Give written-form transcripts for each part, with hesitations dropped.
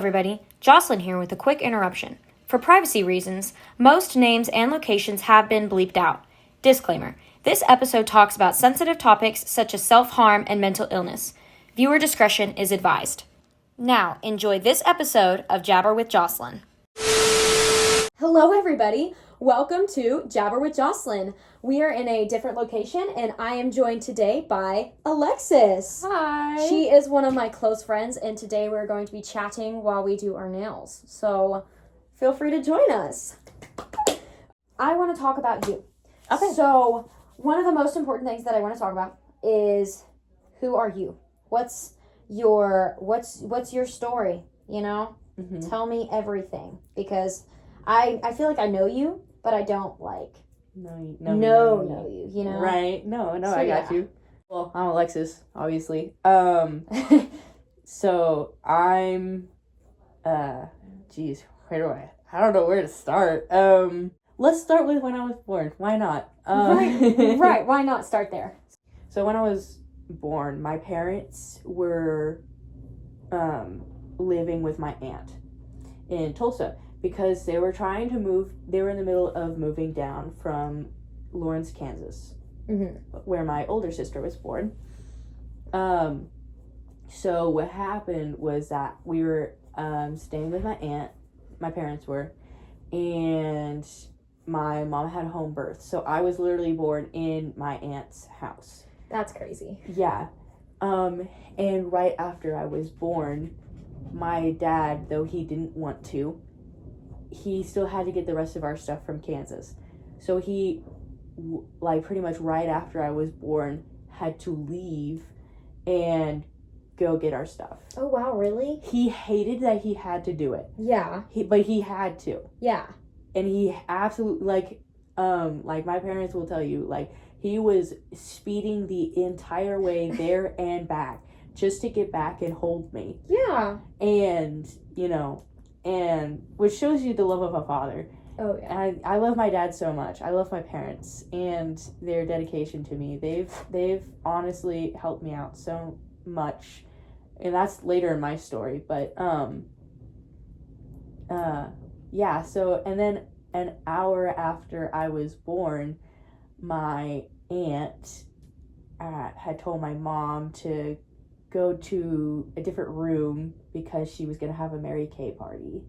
everybody. Jocelyn here with a quick interruption. For privacy reasons, most names and locations have been bleeped out. Disclaimer: this episode talks about sensitive topics such as self-harm and mental illness. Viewer discretion is advised. Now, enjoy this episode of Jabber with Jocelyn. Hello, everybody. Welcome to Jabber with Jocelyn. We are in a different location, and I am joined today by Alexis. Hi. She is one of my close friends, and today we're going to be chatting while we do our nails. So feel free to join us. I want to talk about you. Okay. So one of the most important things that I want to talk about is, who are you? What's your story? You know, Tell me everything, because I feel like I know you, but I don't know you, you know? Right. No, So, I got yeah. you. Well, I'm Alexis, obviously. So I'm, where do I don't know where to start. Let's start with when I was born. Why not? Right. Why not start there? So when I was born, my parents were, living with my aunt in Tulsa, because they were trying to move. They were in the middle of moving down from Lawrence, Kansas, where my older sister was born. So what happened was that we were staying with my aunt, my parents were, and my mom had home birth. So I was literally born in my aunt's house. That's crazy. Yeah. And right after I was born, my dad, though he didn't want to, he still had to get the rest of our stuff from Kansas. So he, pretty much right after I was born, had to leave and go get our stuff. Oh, wow, really? He hated that he had to do it. Yeah. But he had to. Yeah. And he absolutely, my parents will tell you, he was speeding the entire way there and back just to get back and hold me. Yeah. And, and which shows you the love of a father. Oh, yeah. And I love my dad so much. I love my parents and their dedication to me. They've honestly helped me out so much. And that's later in my story. But, yeah. So, and then an hour after I was born, my aunt had told my mom to go to a different room because she was gonna have a Mary Kay party.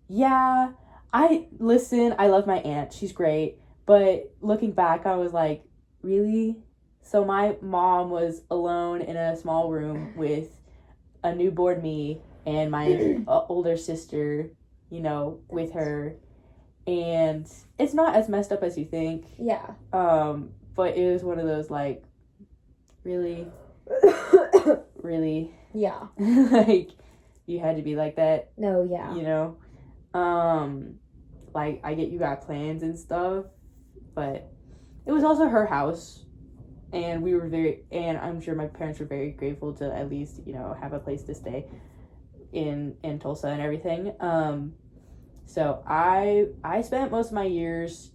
Yeah, I love my aunt, she's great, but looking back I was like, really? So my mom was alone in a small room with a newborn me and my older sister, with her, and it's not as messed up as you think. Yeah. But it was one of those, really? Really? Yeah. You had to be like that. No, yeah. I get you got plans and stuff, but it was also her house, and and I'm sure my parents were very grateful to at least, have a place to stay in Tulsa and everything. So I spent most of my years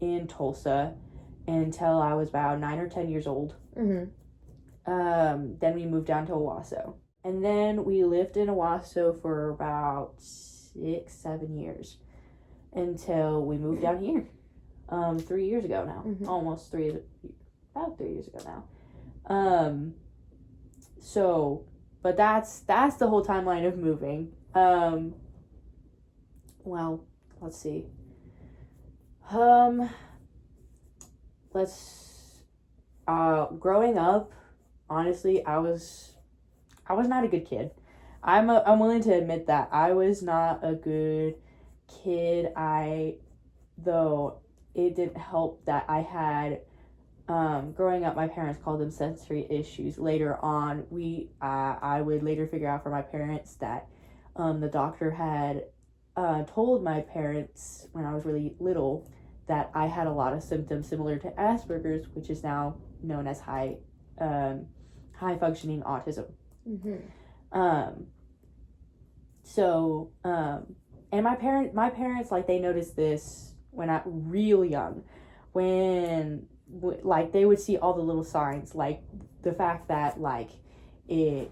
in Tulsa until I was about 9 or 10 years old. Then we moved down to Owasso. And then we lived in Owasso for about 6-7 years until we moved down here 3 years ago now. About 3 years ago now. So, but that's the whole timeline of moving. Well, let's see. Growing up, honestly, I was not a good kid. I'm willing to admit that I was not a good kid. Though it didn't help that I had, growing up, my parents called them sensory issues. Later on, I would later figure out from my parents that, the doctor had, told my parents when I was really little that I had a lot of symptoms similar to Asperger's, which is now known as high functioning autism. And my parents, they noticed this when I real young, when they would see all the little signs, like the fact that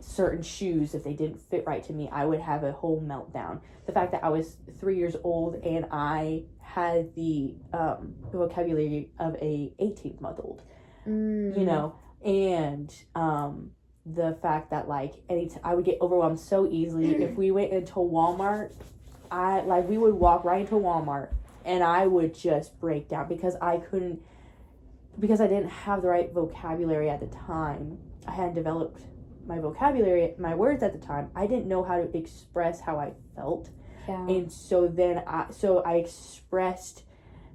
certain shoes, if they didn't fit right to me, I would have a whole meltdown. The fact that I was 3 years old and I had the vocabulary of a 18-month-old, you know, and the fact that like I would get overwhelmed so easily. If we went into Walmart, we would walk right into Walmart and I would just break down because I didn't have the right vocabulary at the time. I hadn't developed my vocabulary, my words at the time. I didn't know how to express how I felt. Yeah. And so then I expressed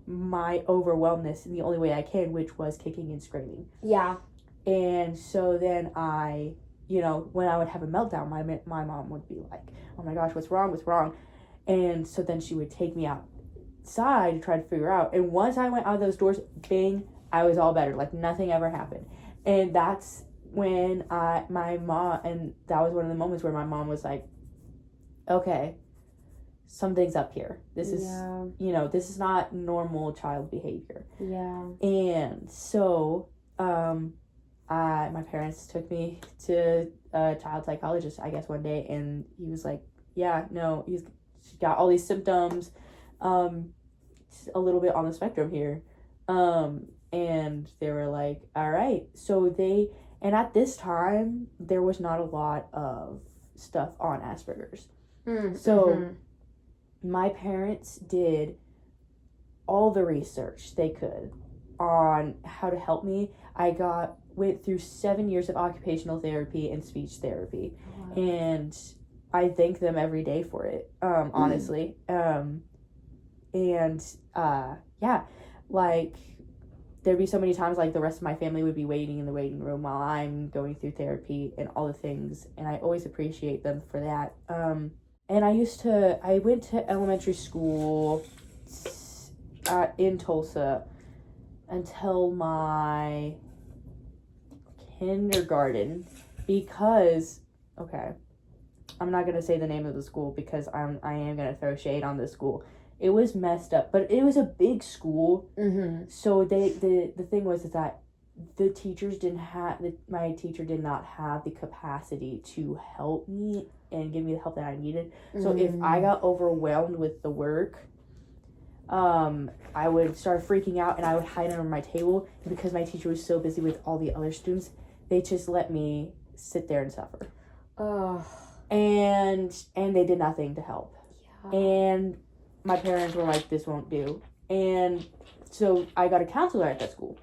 my overwhelmness in the only way I can, which was kicking and screaming. Yeah. And so then I, you know, when I would have a meltdown, my mom would be like, oh my gosh, what's wrong? And so then she would take me outside to try to figure out. And once I went out of those doors, bang, I was all better. Like nothing ever happened. And that's when my mom, and that was one of the moments where my mom was like, okay, something's up here. This is, you know, this is not normal child behavior. Yeah. And so, my parents took me to a child psychologist, I guess, one day, and he was like, yeah, no, she's got all these symptoms, a little bit on the spectrum here. And they were like, all right. So and at this time, there was not a lot of stuff on Asperger's. So my parents did all the research they could on how to help me. I went through 7 years of occupational therapy and speech therapy. Wow. And I thank them every day for it, honestly. Yeah, like, there'd be so many times, like, the rest of my family would be waiting in the waiting room while I'm going through therapy and all the things, and I always appreciate them for that. And I went to elementary school in Tulsa until my kindergarten because, okay, I'm not going to say the name of the school because I am going to throw shade on this school. It was messed up, but it was a big school. So the thing was is that the teachers my teacher did not have the capacity to help me and give me the help that I needed. So if I got overwhelmed with the work, I would start freaking out and I would hide under my table. And because my teacher was so busy with all the other students, they just let me sit there and suffer. And they did nothing to help. Yeah. And my parents were like, this won't do. And so I got a counselor at that school.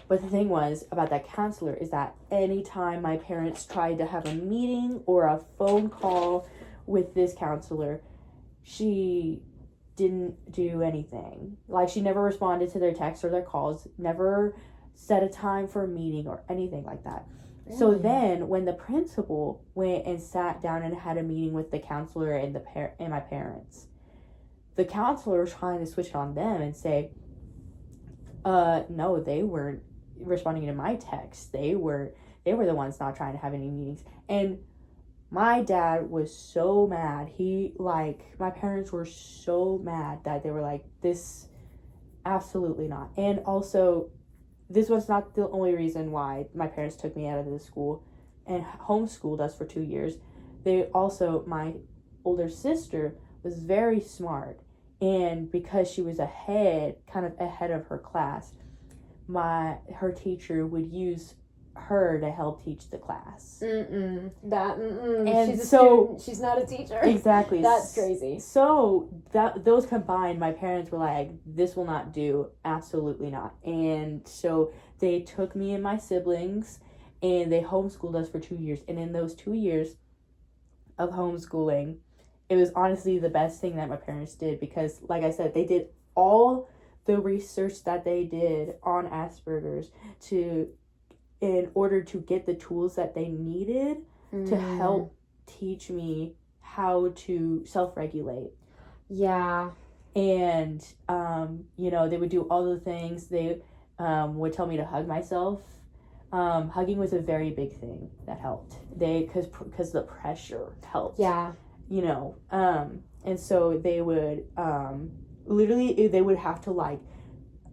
But the thing was about that counselor is that anytime my parents tried to have a meeting or a phone call with this counselor, she didn't do anything. Like, she never responded to their texts or their calls, never set a time for a meeting or anything like that. Really? So then when the principal went and sat down and had a meeting with the counselor and and my parents, the counselor was trying to switch it on them and say, no, they weren't responding to my text. They were the ones not trying to have any meetings. And my dad was so mad. My parents were so mad that they were like, this, absolutely not. And also, this was not the only reason why my parents took me out of the school and homeschooled us for 2 years. My older sister was very smart. And because she was kind of ahead of her class, her teacher would use her to help teach the class. And she's a student. She's not a teacher. Exactly. That's crazy. So those combined, my parents were like, this will not do. Absolutely not. And so they took me and my siblings and they homeschooled us for 2 years. And in those 2 years of homeschooling, it was honestly the best thing that my parents did because, like I said, they did all the research that they did on Asperger's in order to get the tools that they needed to help teach me how to self-regulate. Yeah. And, they would do all the things. They would tell me to hug myself. Hugging was a very big thing that helped. Because the pressure helped. Yeah. And so they would, literally, they would have to, like,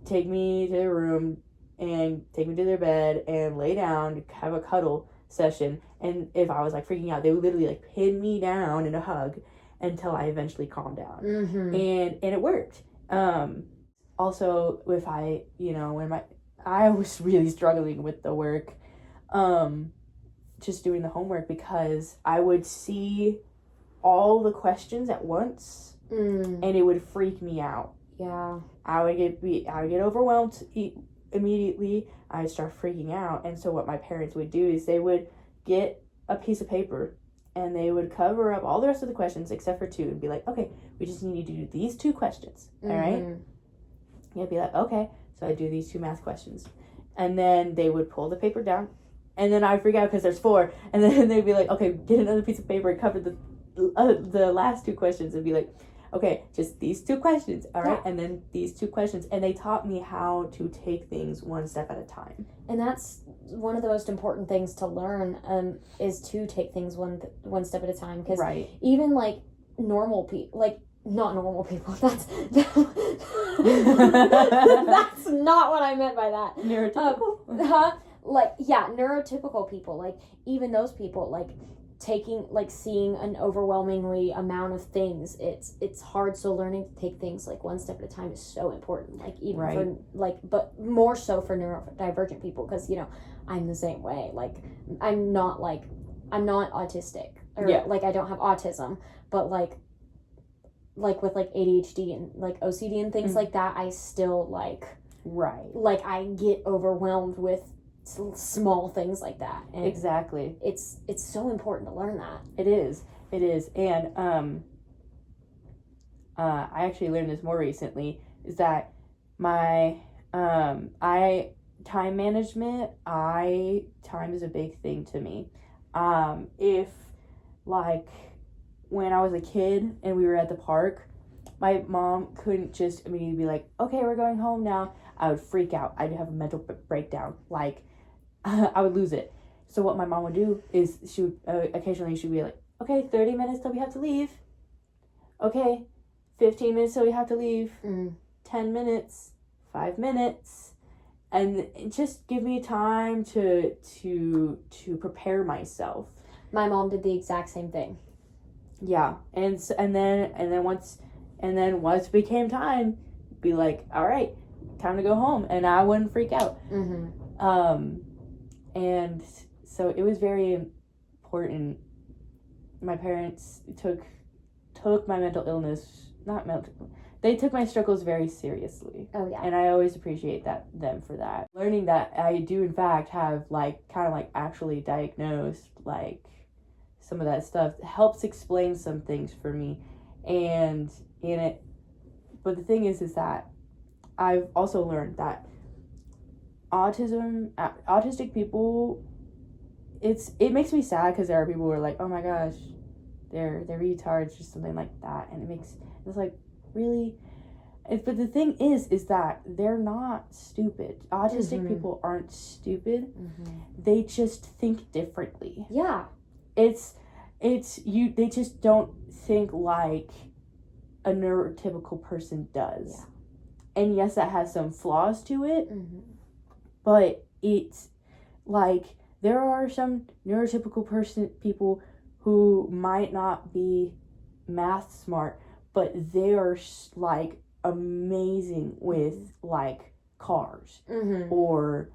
take me to their room, and take me to their bed and lay down, have a cuddle session. And if I was like freaking out, they would literally like pin me down in a hug until I eventually calmed down. And it worked. Also, if I, when I was really struggling with the work, just doing the homework, because I would see all the questions at once and it would freak me out. Yeah. I would get overwhelmed immediately. I'd start freaking out. And so what my parents would do is they would get a piece of paper and they would cover up all the rest of the questions except for two and be like, okay, we just need you to do these two questions. All right? And I'd be like, okay. So I do these two math questions. And then they would pull the paper down. And then I freak out because there's four. And then they'd be like, okay, get another piece of paper and cover the last two questions and be like, okay, just these two questions, all right? Yeah. And then these two questions. And they taught me how to take things one step at a time. And that's one of the most important things to learn, is to take things one step at a time. Because even, like, normal people, like, not normal people, that's that's not what I meant by that. Neurotypical? Neurotypical people, like, even those people, like, seeing an overwhelmingly amount of things, it's hard. So learning to take things like one step at a time is so important, like, even for, like, but more so for neurodivergent people, because I'm the same way. Like, I'm not autistic, or like I don't have autism, but like with like ADHD and like OCD and things like that, I still like I get overwhelmed with small things like that. And exactly. It's so important to learn that. It is. And I actually learned this more recently, is that my time management, time is a big thing to me. If, like, when I was a kid and we were at the park, my mom couldn't just immediately be like, okay, we're going home now. I would freak out. I'd have a mental breakdown. Like, I would lose it. So what my mom would do is she would occasionally she'd be like, okay, 30 minutes till we have to leave. Okay, 15 minutes till we have to leave. 10 minutes, 5 minutes. And just give me time to prepare myself. My mom did the exact same thing. Yeah. And then once it became time, be like, all right, time to go home, and I wouldn't freak out. And so it was very important. My parents took my mental illness, they took my struggles very seriously. Oh yeah. And I always appreciate them for that. Learning that I do in fact have like kind of like actually diagnosed like some of that stuff helps explain some things for me. And but the thing is that I've also learned that autistic people, it makes me sad because there are people who are like, oh my gosh, they're retards or something like that, and it's like, really? But the thing is that they're not stupid. Autistic people aren't stupid. They just think differently. Yeah. They just don't think like a neurotypical person does. Yeah. And yes, that has some flaws to it. But it's like there are some neurotypical people who might not be math smart, but they are like amazing with like cars, or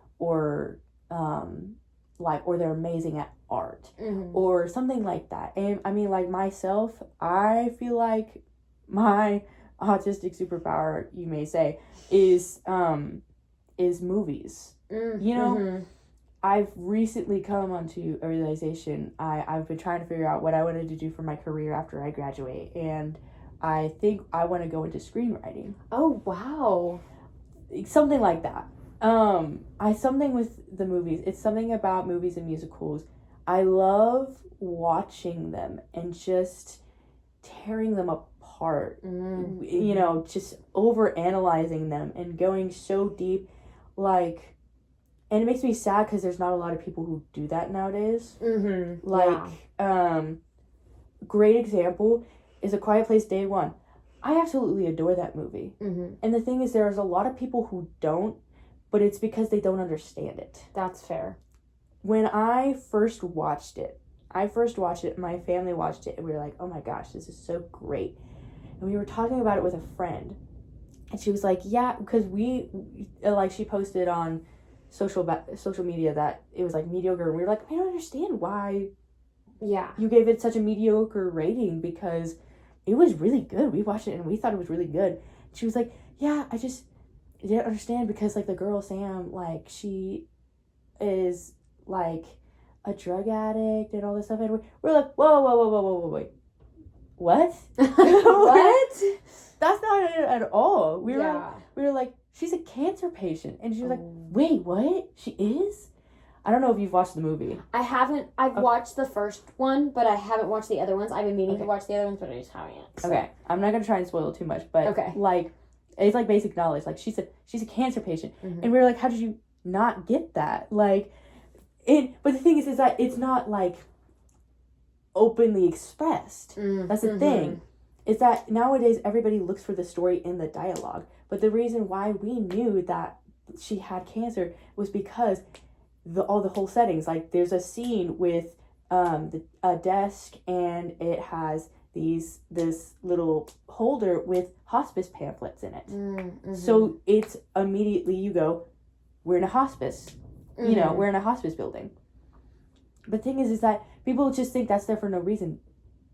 they're amazing at art, or something like that. And I mean, like myself, I feel like my autistic superpower, you may say, is movies. I've recently come onto a realization. I've been trying to figure out what I wanted to do for my career after I graduate, and I think I want to go into screenwriting. Oh wow. Something like that. Something with the movies. It's something about movies and musicals. I love watching them and just tearing them apart. Just over analyzing them and going so deep, like. And it makes me sad because there's not a lot of people who do that nowadays. Great example is A Quiet Place Day One. I absolutely adore that movie. And the thing is, there's a lot of people who don't, but it's because they don't understand it. That's fair. When I first watched it, my family watched it, and we were like, oh my gosh, this is so great. And we were talking about it with a friend, and she was like, yeah, because she posted on social media that it was like mediocre, and we were like, I don't understand why you gave it such a mediocre rating, because it was really good. We watched it and we thought it was really good. She was like, yeah, I just didn't understand, because like the girl Sam, like she is like a drug addict and all this stuff, and we're like, whoa, wait, what? What? That's not it at all. We were like, she's a cancer patient, and she was like, wait, what? She is? I don't know if you've watched the movie. I haven't. I've watched the first one, but I haven't watched the other ones. I've been meaning to watch the other ones, but I just haven't yet. So. Okay, I'm not gonna try and spoil too much, but like, it's like basic knowledge. Like she's a cancer patient, and we were like, how did you not get that? Like, but the thing is that it's not like openly expressed. That's the thing. Is that nowadays everybody looks for the story in the dialogue, but the reason why we knew that she had cancer was because all the whole settings. Like there's a scene with a desk, and it has this little holder with hospice pamphlets in it. So it's immediately you go, we're in a hospice. You know, we're in a hospice building. The thing is that people just think that's there for no reason.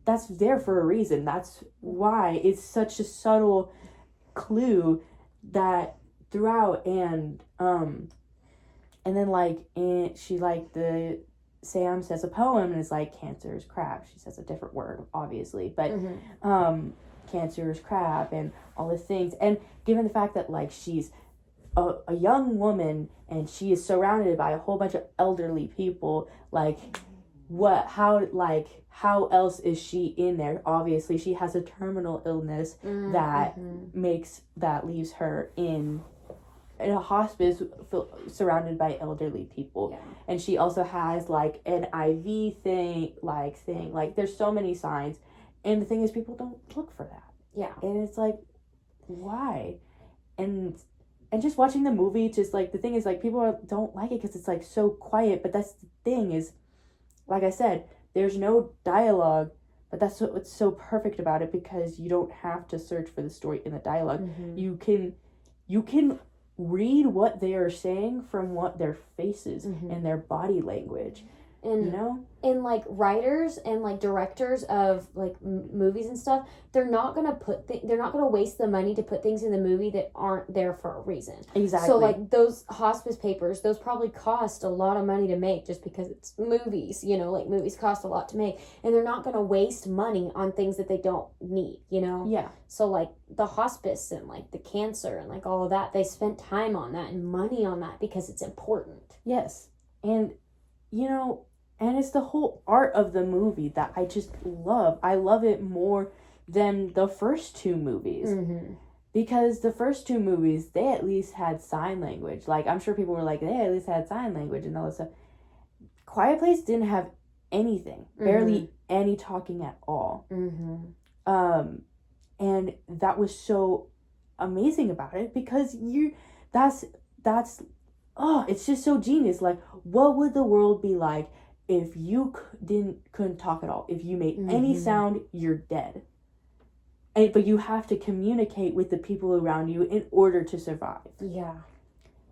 That's there for a reason. That's why it's such a subtle clue that throughout, and then like, and she like Sam says a poem, and it's like, cancer is crap. She says a different word, obviously, but cancer is crap, and all these things. And given the fact that like she's a young woman, and she is surrounded by a whole bunch of elderly people, like how else is she in there? Obviously she has a terminal illness that leaves her in a hospice surrounded by elderly people. And she also has like an IV thing, like there's so many signs, and the thing is people don't look for that. And it's like, why? And just watching the movie, just like the thing is like people don't like it because it's like so quiet, but that's the thing is, like I said, there's no dialogue, but that's what's so perfect about it, because you don't have to search for the story in the dialogue. You can read what they are saying from what their faces and their body language. And you know, and like writers and like directors of like movies and stuff, they're not gonna they're not gonna waste the money to put things in the movie that aren't there for a reason. Exactly. So like those hospice papers, those probably cost a lot of money to make, just because it's movies. You know, like movies cost a lot to make, and they're not gonna waste money on things that they don't need. You know. So like the hospice and like the cancer and like all of that, they spent time on that and money on that because it's important. Yes, and you know. And it's the whole art of the movie that I just love. I love it more than the first two movies. Because the first two movies, they at least had sign language. Like, I'm sure people were like, they at least had sign language and all this stuff. Quiet Place didn't have anything. Barely any talking at all. And that was so amazing about it, because it's just so genius. Like, what would the world be like if you couldn't talk at all? If you made any sound, you're dead. But you have to communicate with the people around you in order to survive.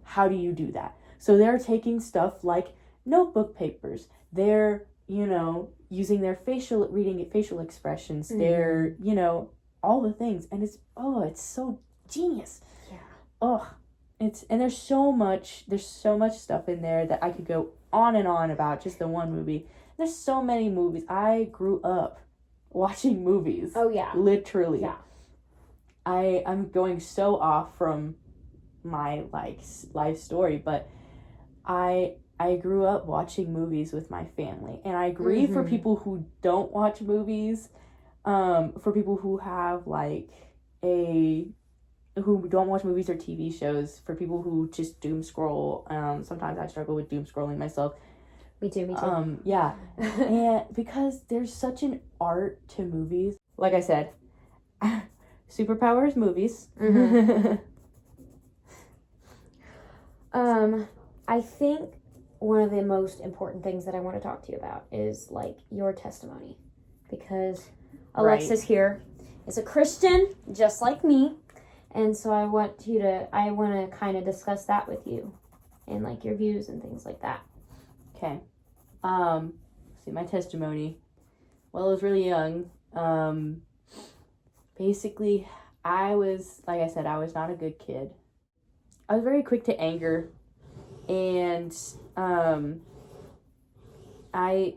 How do you do that? So they're taking stuff like notebook papers. They're, you know, using their facial expressions. They're, you know, all the things. And it's so genius. And there's so much stuff in there that I could go on and on about just the one movie. There's so many movies. I grew up watching movies. Literally. I'm going so off from my like life story, but I grew up watching movies with my family, and I agree for people who don't watch movies, for people who have like who don't watch movies or TV shows, for people who just doom scroll. Sometimes I struggle with doom scrolling myself. Me too. And because there's such an art to movies. Like I said, superpowers movies. I think one of the most important things that I want to talk to you about is like your testimony, because Alexis here is a Christian just like me, and so I want to kind of discuss that with you and like your views and things like that. Okay. See, my testimony. Well, I was really young. Basically, like I said, I was not a good kid. I was very quick to anger, and I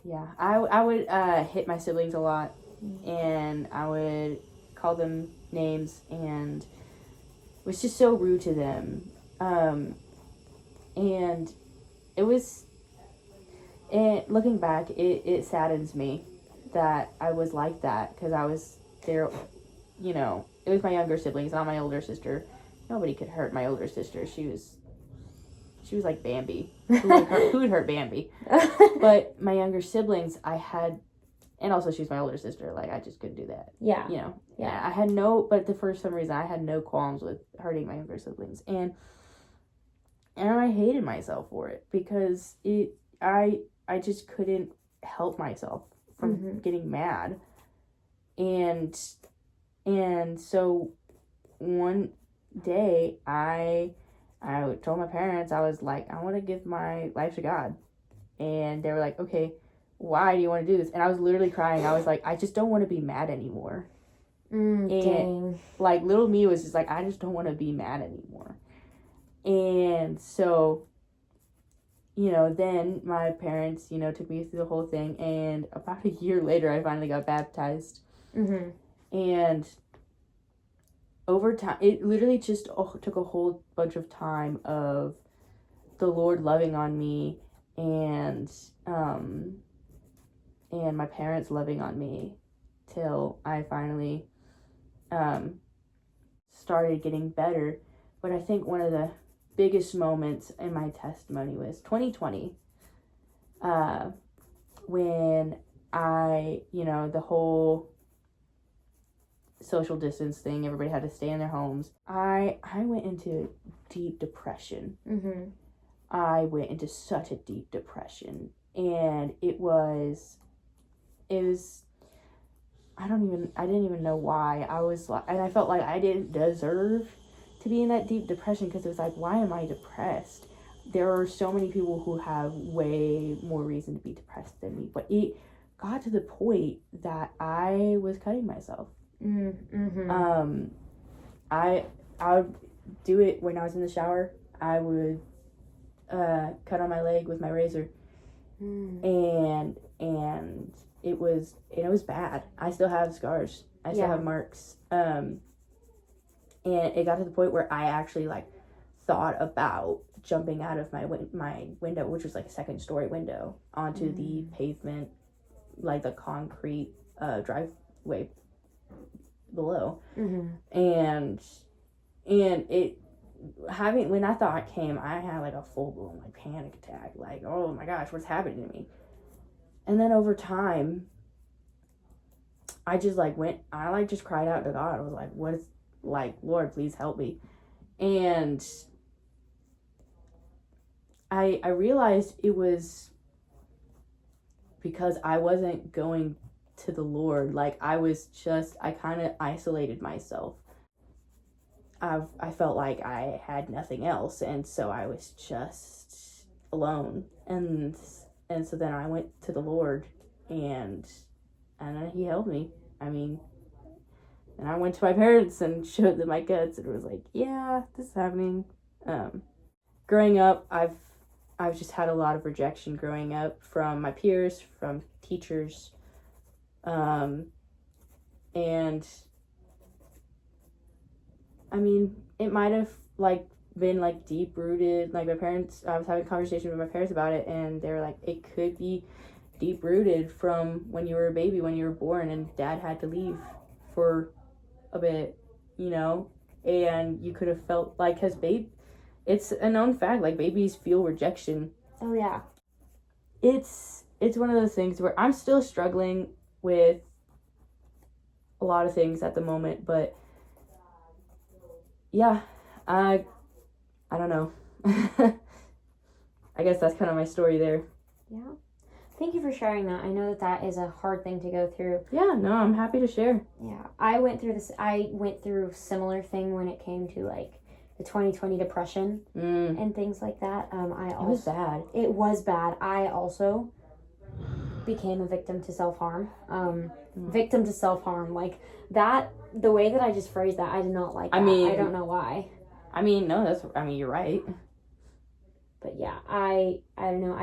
would hit my siblings a lot, and I would call them names, and was just so rude to them. And it was, looking back, it saddens me that I was like that, because I was there, it was my younger siblings, not my older sister. Nobody could hurt my older sister. She was like Bambi. Who would hurt Bambi? But my younger siblings, and also she was my older sister. Like, I just couldn't do that. Yeah. Yeah. But for some reason, I had no qualms with hurting my younger siblings. And I hated myself for it, because I just couldn't help myself from getting mad. And so one day I told my parents, I was like, I want to give my life to God. And they were like, okay, why do you want to do this? And I was literally crying. I was like, I just don't want to be mad anymore. Dang. Like, little me was just like, I just don't want to be mad anymore. And so, then my parents, took me through the whole thing. And about a year later, I finally got baptized. And over time, it literally just took a whole bunch of time of the Lord loving on me, and my parents loving on me, till I finally started getting better. But I think one of the biggest moments in my testimony was 2020, when the whole social distance thing, everybody had to stay in their homes. I went into deep depression. I went into such a deep depression, and I didn't even know why. And I felt like I didn't deserve to be in that deep depression, because it was like, why am I depressed? There are so many people who have way more reason to be depressed than me, but it got to the point that I was cutting myself. I would do it when I was in the shower. I would cut on my leg with my razor, and it was bad. I still have scars. I still have marks. And it got to the point where I actually thought about jumping out of my window, which was like a second story window, onto the pavement, like the concrete driveway below. And when that thought came, I had like a full-blown panic attack, like, oh my gosh, what's happening to me? And then over time, I just just cried out to God. I was like, what is, Lord, please help me. And I realized it was because I wasn't going to the Lord. I kind of isolated myself. I felt like I had nothing else, and so I was just alone. And so then I went to the Lord, and then he helped me. And I went to my parents and showed them my guts, and it was like, yeah, this is happening. Growing up, I've just had a lot of rejection growing up, from my peers, from teachers, and it might have been deep rooted. My parents, I was having a conversation with my parents about it, and they were like, it could be deep rooted from when you were a baby, when you were born, and dad had to leave for a bit, and you could have felt because it's a known fact, babies feel rejection. Oh yeah. It's one of those things where I'm still struggling with a lot of things at the moment, but yeah, I I don't know. I guess that's kind of my story there. Yeah. Thank you for sharing that. I know that that is a hard thing to go through. Yeah, no, I'm happy to share. Yeah. I went through a similar thing when it came to like the 2020 depression and things like that. It was bad. It was bad. I also became a victim to self-harm. Victim to self-harm. Like that, the way that I just phrased that, I did not like that. I don't know why. I mean, no, you're right. But yeah, I don't know.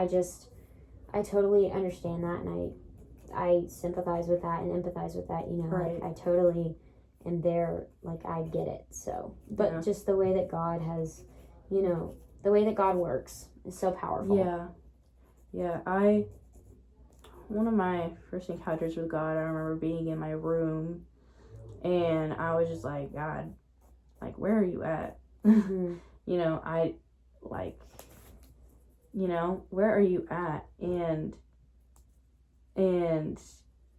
I totally understand that, and I sympathize with that and empathize with that. You know, right. I totally am there. Like I get it. So, but just the way that God has, you know, the way that God works is so powerful. Yeah. One of my first encounters with God, I remember being in my room, and I was just like, God, like, where are you at? Mm-hmm. You know, where are you at? And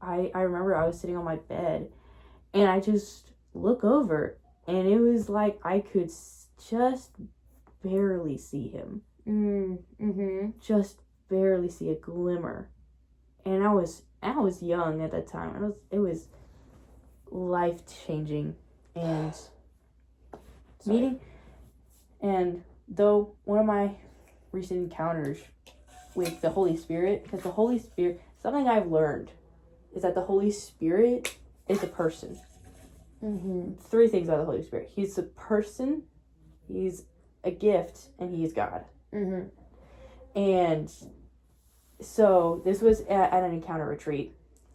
I remember I was sitting on my bed, and I just look over, and it was like I could just barely see him. Mm-hmm. Just barely see a glimmer. And I was young at that time. It was life changing, and meeting. And though one of my recent encounters with the Holy Spirit, because the Holy Spirit, something I've learned is that the Holy Spirit is a person. Mm-hmm. 3 things about the Holy Spirit: he's a person, he's a gift, and he's God. Mm-hmm. And so this was at an encounter retreat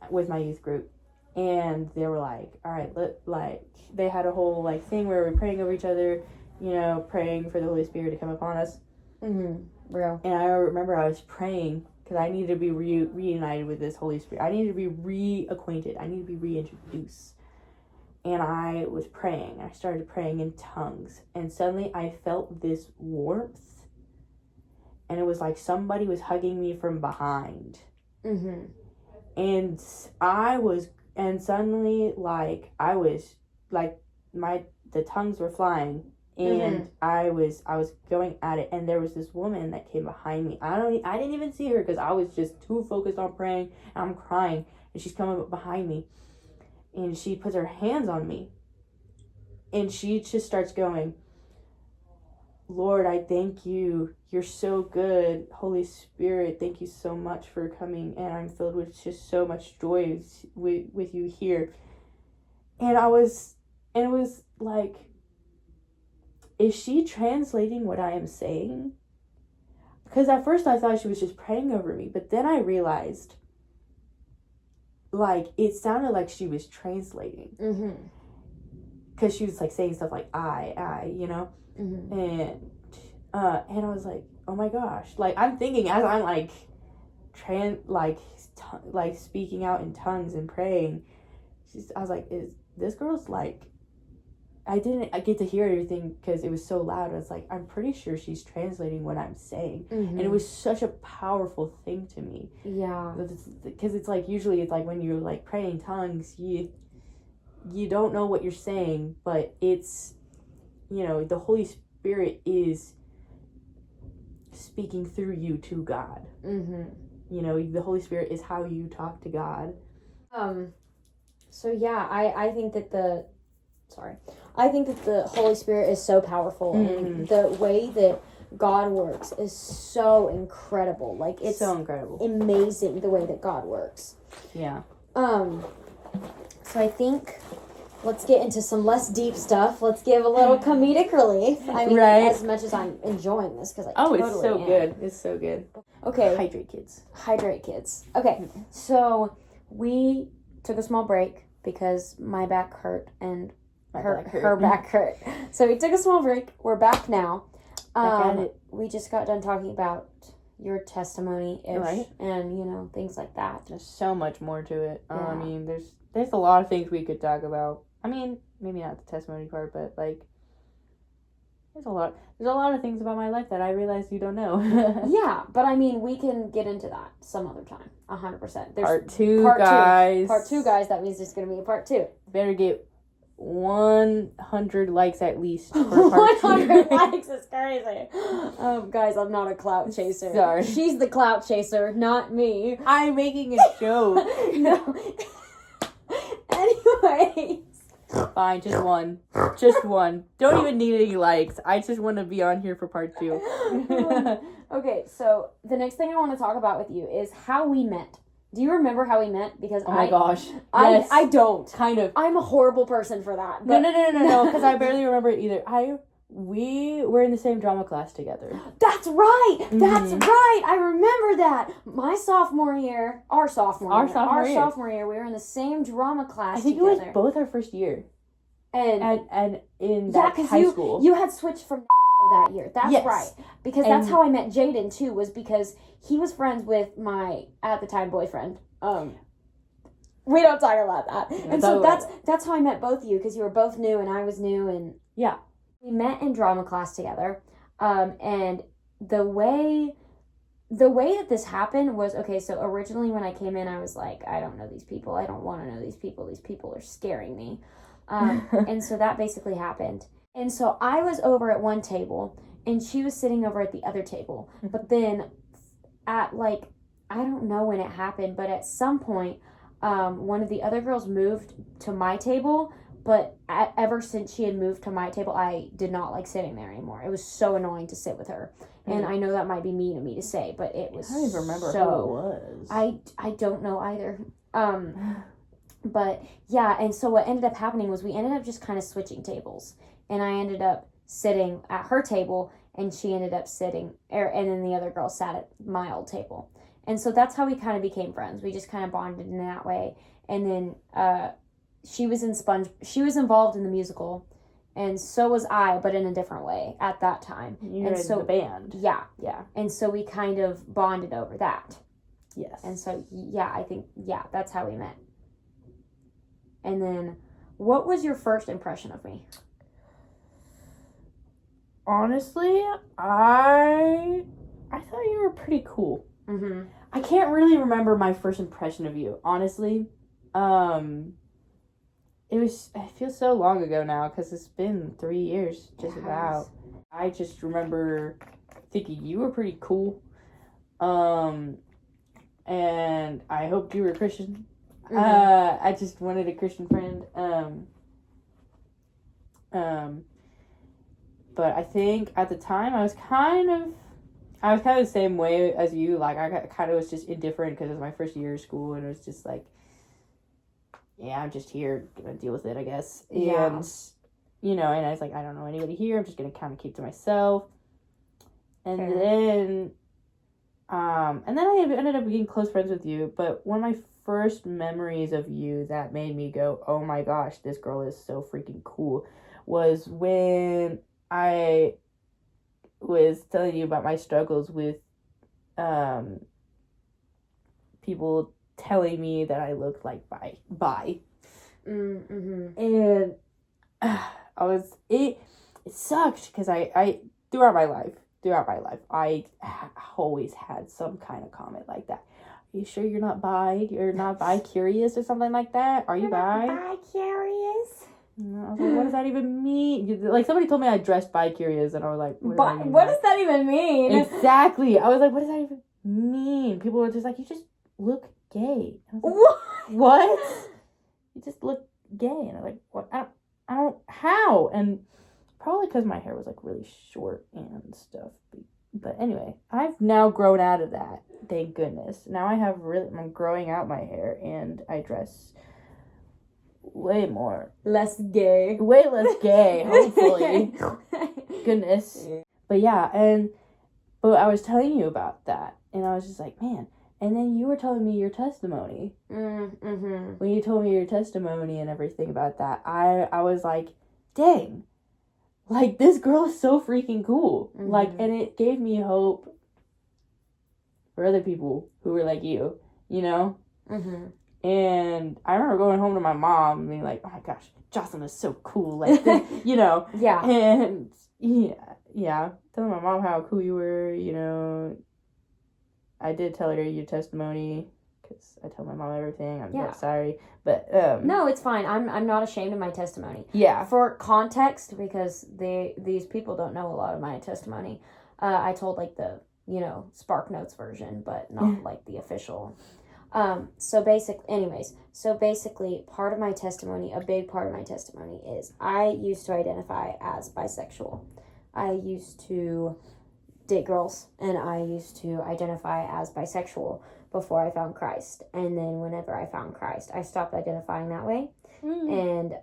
with my youth group, and they were like, all right, they had a whole like thing where we were praying over each other, you know, praying for the Holy Spirit to come upon us. Mm-hmm. Real. And I remember I was praying because I needed to be reunited with this Holy Spirit. I needed to be reacquainted. I needed to be reintroduced. And I was praying. I started praying in tongues, and suddenly I felt this warmth. And it was like somebody was hugging me from behind. Mm-hmm. And suddenly, like, I was, like, the tongues were flying. And I was going at it. And there was this woman that came behind me. I didn't even see her because I was just too focused on praying. And I'm crying. And she's coming up behind me. And she puts her hands on me. And she just starts going, Lord, I thank you. You're so good. Holy Spirit, thank you so much for coming. And I'm filled with just so much joy with you here. And it was like, is she translating what I am saying? Because at first I thought she was just praying over me. But then I realized, like, it sounded like she was translating. Mm-hmm. Because she was, like, saying stuff like, I, you know? Mm-hmm. And I was like, oh my gosh. Like, I'm thinking as I'm, like, speaking out in tongues and praying, I was like, is this girl's, like, I didn't get to hear everything because it was so loud. I was like, I'm pretty sure she's translating what I'm saying. Mm-hmm. And it was such a powerful thing to me. Yeah. Because it's like, usually it's like when you're, like, praying in tongues, you don't know what you're saying, but it's, you know, the Holy Spirit is speaking through you to God. Mm-hmm. You know, the Holy Spirit is how you talk to God. So yeah, I think that the Holy Spirit is so powerful, and the way that God works is so incredible. Like, it's so incredible, amazing the way that God works. Yeah. So I think let's get into some less deep stuff. Let's give a little comedic relief. I mean, right. As much as I'm enjoying this, because totally it's so am. good. It's so good. Okay. Hydrate, kids. Okay, so we took a small break because my back hurt and her back hurt. So we took a small break. We're back now. We just got done talking about your testimony-ish, right, and, you know, things like that. There's so much more to it. Yeah. I mean, there's a lot of things we could talk about. I mean, maybe not the testimony part, but, like, there's a lot of things about my life that I realize you don't know. Yeah, but I mean, we can get into that some other time. 100%. Part two, guys. Part two, guys. That means there's going to be a part 2. Better get 100 likes at least for part 100 2. likes is crazy. Guys, I'm not a clout chaser. Sorry. She's the clout chaser, not me. I'm making a joke. No. Anyways. Fine, just one. Just one. Don't even need any likes. I just want to be on here for part 2. Okay, so the next thing I want to talk about with you is how we met. Do you remember how we met? Because Oh my gosh. Yes. I don't. Kind of. I'm a horrible person for that. No, because I barely remember it either. We were in the same drama class together. That's right. That's right. I remember that. Our sophomore year, we were in the same drama class. I think together. it was both our first year. And in yeah, that high school. You had switched from that year. That's yes. right. Because that's how I met Jaden too, was because he was friends with my, at the time, boyfriend. We don't talk about that. And so that's how I met both of you, because you were both new and I was new, and yeah. We met in drama class together. And the way that this happened was, okay, so originally when I came in, I was like, I don't know these people. I don't want to know these people. These people are scaring me. And so that basically happened. And so I was over at one table and she was sitting over at the other table. But then at like, I don't know when it happened, but at some point, one of the other girls moved to my table. But ever since she had moved to my table, I did not like sitting there anymore. It was so annoying to sit with her. And I know that might be mean of me to say, but it was I don't even remember who it was. I don't know either. But yeah, and so what ended up happening was we ended up just kind of switching tables. And I ended up sitting at her table, and she ended up sitting, and then the other girl sat at my old table. And so that's how we kind of became friends. We just kind of bonded in that way. And then she was involved in the musical, and so was I, but in a different way at that time. You were in the band. Yeah. Yeah. And so we kind of bonded over that. Yes. And so, yeah, I think, that's how we met. And then, what was your first impression of me? Honestly, I thought you were pretty cool. Mm-hmm. I can't really remember my first impression of you, honestly. It feels so long ago now, because it's been 3 years, just about. I just remember thinking you were pretty cool. And I hoped you were a Christian. Mm-hmm. I just wanted a Christian friend. But I think at the time I was kind of the same way as you. Like, I kind of was just indifferent because it was my first year of school, and it was just like, yeah, I'm just here, gonna deal with it, I guess. Yeah. And, and I was like, I don't know anybody here, I'm just gonna kind of keep to myself. And then I ended up being close friends with you, but one of my first memories of you that made me go, oh my gosh, this girl is so freaking cool, was when I was telling you about my struggles with people telling me that I looked like bi. Mm-hmm. And it sucked, because I throughout my life, I always had some kind of comment like that. Are you sure you're not bi? You're not bi-curious or something like that? Are you bi? Bi-curious? I was like, what does that even mean? Like, somebody told me I dressed bi-curious, and I was like, what does that even mean? Exactly. I was like, what does that even mean? People were just like, you just look gay. I was like, what? You just look gay. And I'm like, what? I don't, how? And probably because my hair was like really short and stuff. But anyway, I've now grown out of that. Thank goodness. Now I'm growing out my hair, and I dress way less gay, hopefully. Goodness. But yeah, but I was telling you about that, and I was just like, man. And then you were telling me your testimony. Mm-hmm. When you told me your testimony and everything about that, I was like, dang, like, this girl is so freaking cool. Mm-hmm. Like, and it gave me hope for other people who were like you, Mm-hmm. And I remember going home to my mom and being like, oh my gosh, Jocelyn is so cool, like, Yeah. And yeah, telling my mom how cool you were, I did tell her your testimony, because I tell my mom everything. I'm Yeah. sorry, but no, it's fine. I'm not ashamed of my testimony. Yeah. For context, because these people don't know a lot of my testimony, I told like the Spark Notes version, but not like the official. So basically, part of my testimony, a big part of my testimony is I used to identify as bisexual. I used to date girls, and I used to identify as bisexual before I found Christ. And then whenever I found Christ, I stopped identifying that way. And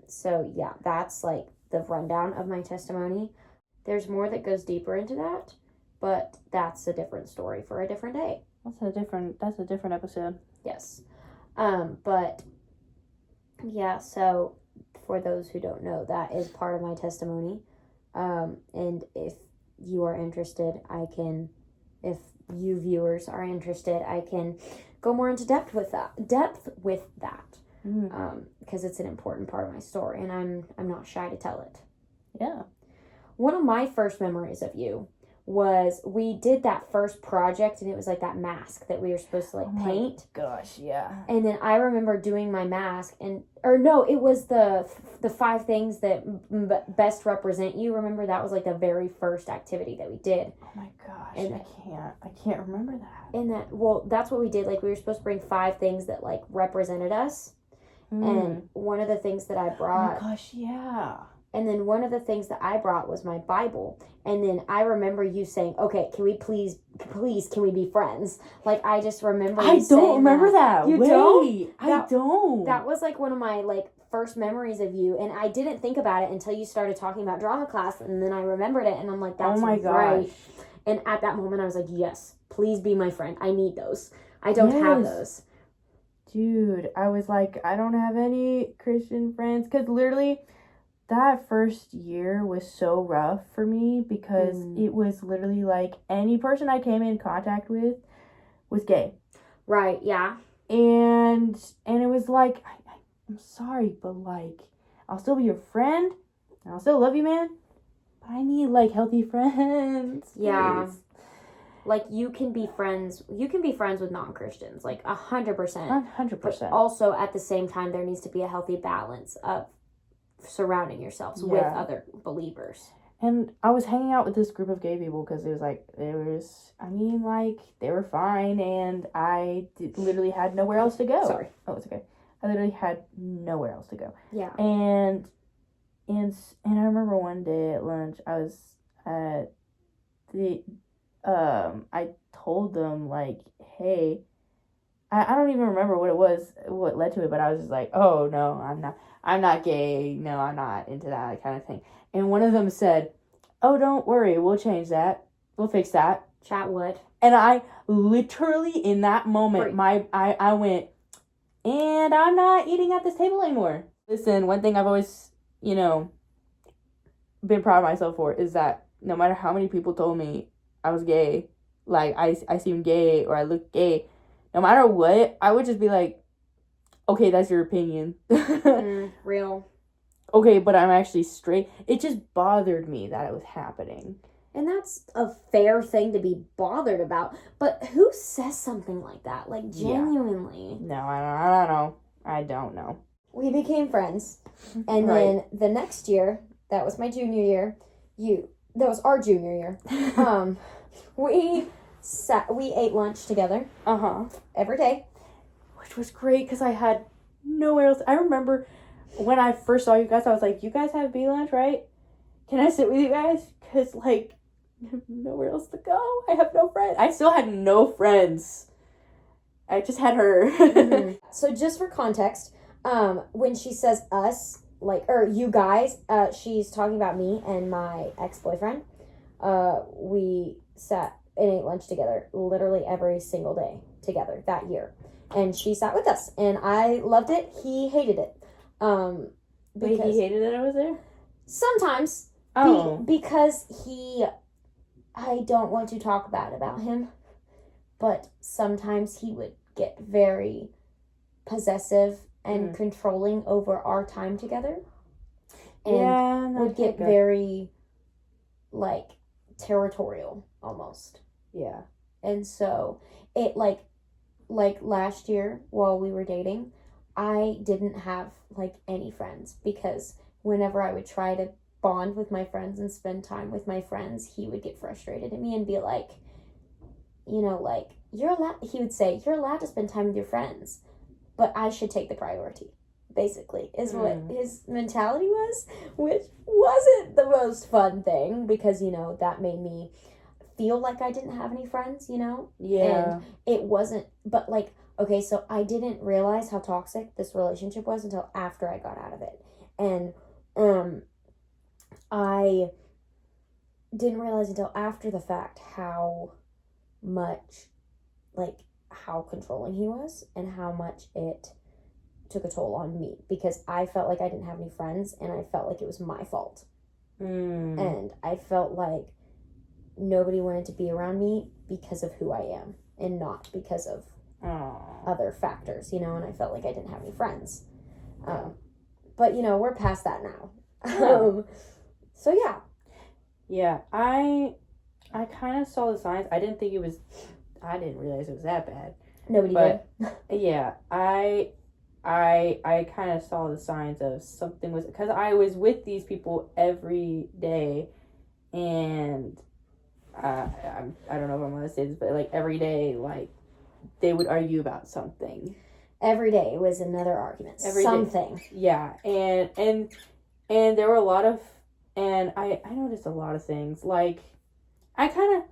so yeah, that's like the rundown of my testimony. There's more that goes deeper into that, but that's a different story for a different day. That's a different episode. Yes. But yeah, so for those who don't know, that is part of my testimony. And if you are interested, if you viewers are interested, I can go more into depth with that. Because it's an important part of my story, and I'm not shy to tell it. Yeah. One of my first memories of you was we did that first project, and it was like that mask that we were supposed to paint. Gosh, yeah. And then I remember doing my mask, it was the 5 things that best represent you. Remember, that was like the very first activity that we did. Oh my gosh, and I can't remember that. And that's what we did. Like, we were supposed to bring 5 things that like represented us. And one of the things that I brought. Oh my gosh, yeah. And then one of the things that I brought was my Bible. And then I remember you saying, "Okay, can we please, can we be friends?" Like, I just remember you saying don't remember that. You Wait, don't? I don't. That was like one of my like first memories of you, and I didn't think about it until you started talking about drama class, and then I remembered it, and I'm like, that's right. And at that moment, I was like, yes, please be my friend. I need those. I don't have those. Dude, I was like, I don't have any Christian friends, because literally that first year was so rough for me, because it was literally like any person I came in contact with was gay. Right, yeah. And it was like, I'm sorry, but like, I'll still be your friend, and I'll still love you, man, but I need like healthy friends. Yeah. Please. Like, you can be friends with non-Christians, like 100%. 100%. But also, at the same time, there needs to be a healthy balance of surrounding yourselves with other believers. And I was hanging out with this group of gay people because it was like, they were fine, and I literally had nowhere else to go. Sorry. Oh, it's okay. I literally had nowhere else to go. Yeah. And I remember one day at lunch, I was at I told them, like, hey, I don't even remember what led to it, but I was just like, oh, no, I'm not gay, no, I'm not into that kind of thing. And one of them said, oh, don't worry, we'll change that, we'll fix that. Chat would. And I literally, in that moment, I went, and I'm not eating at this table anymore. Listen, one thing I've always, been proud of myself for is that no matter how many people told me I was gay, like I seem gay or I look gay, no matter what, I would just be like, okay, that's your opinion. Real. Okay, but I'm actually straight. It just bothered me that it was happening. And that's a fair thing to be bothered about. But who says something like that? Like, genuinely. Yeah. No, I don't know. We became friends. And then the next year, that was my junior year, that was our junior year. We ate lunch together. Every day. Which was great because I had nowhere else. I remember when I first saw you guys, I was like, you guys have B-lunch, right? Can I sit with you guys? Because, like, I have nowhere else to go. I have no friends. I still had no friends. I just had her. So just for context, when she says us, or you guys, she's talking about me and my ex-boyfriend. We sat and ate lunch together literally every single day together that year. And she sat with us. And I loved it. He hated it. Wait, he hated that I was there? Sometimes. Oh. Because I don't want to talk bad about him, but sometimes he would get very possessive and controlling over our time together. And would get very, territorial, almost. Yeah. And so, like, last year while we were dating, I didn't have, like, any friends because whenever I would try to bond with my friends and spend time with my friends, he would get frustrated at me and be like, you know, like, he would say, you're allowed to spend time with your friends, but I should take the priority, basically, is what his mentality was, which wasn't the most fun thing because, you know, that made me feel like I didn't have any friends, you know? Yeah. And it wasn't, but, like, okay, so I didn't realize how toxic this relationship was until after I got out of it. And, I didn't realize until after the fact how much, like, how controlling he was and how much it took a toll on me because I felt like I didn't have any friends and I felt like it was my fault. And I felt like nobody wanted to be around me because of who I am and not because of other factors, you know, and I felt like I didn't have any friends. But, you know, we're past that now. So, yeah. Yeah, I kind of saw the signs. I didn't realize it was that bad. Nobody but, did. Yeah, I kind of saw the signs of something was, because I was with these people every day, and I don't know if I'm going to say this, but, like, every day, like, they would argue about something. Every day was another argument. Something. Yeah, and there were a lot of, and I noticed a lot of things. Like, I kind of,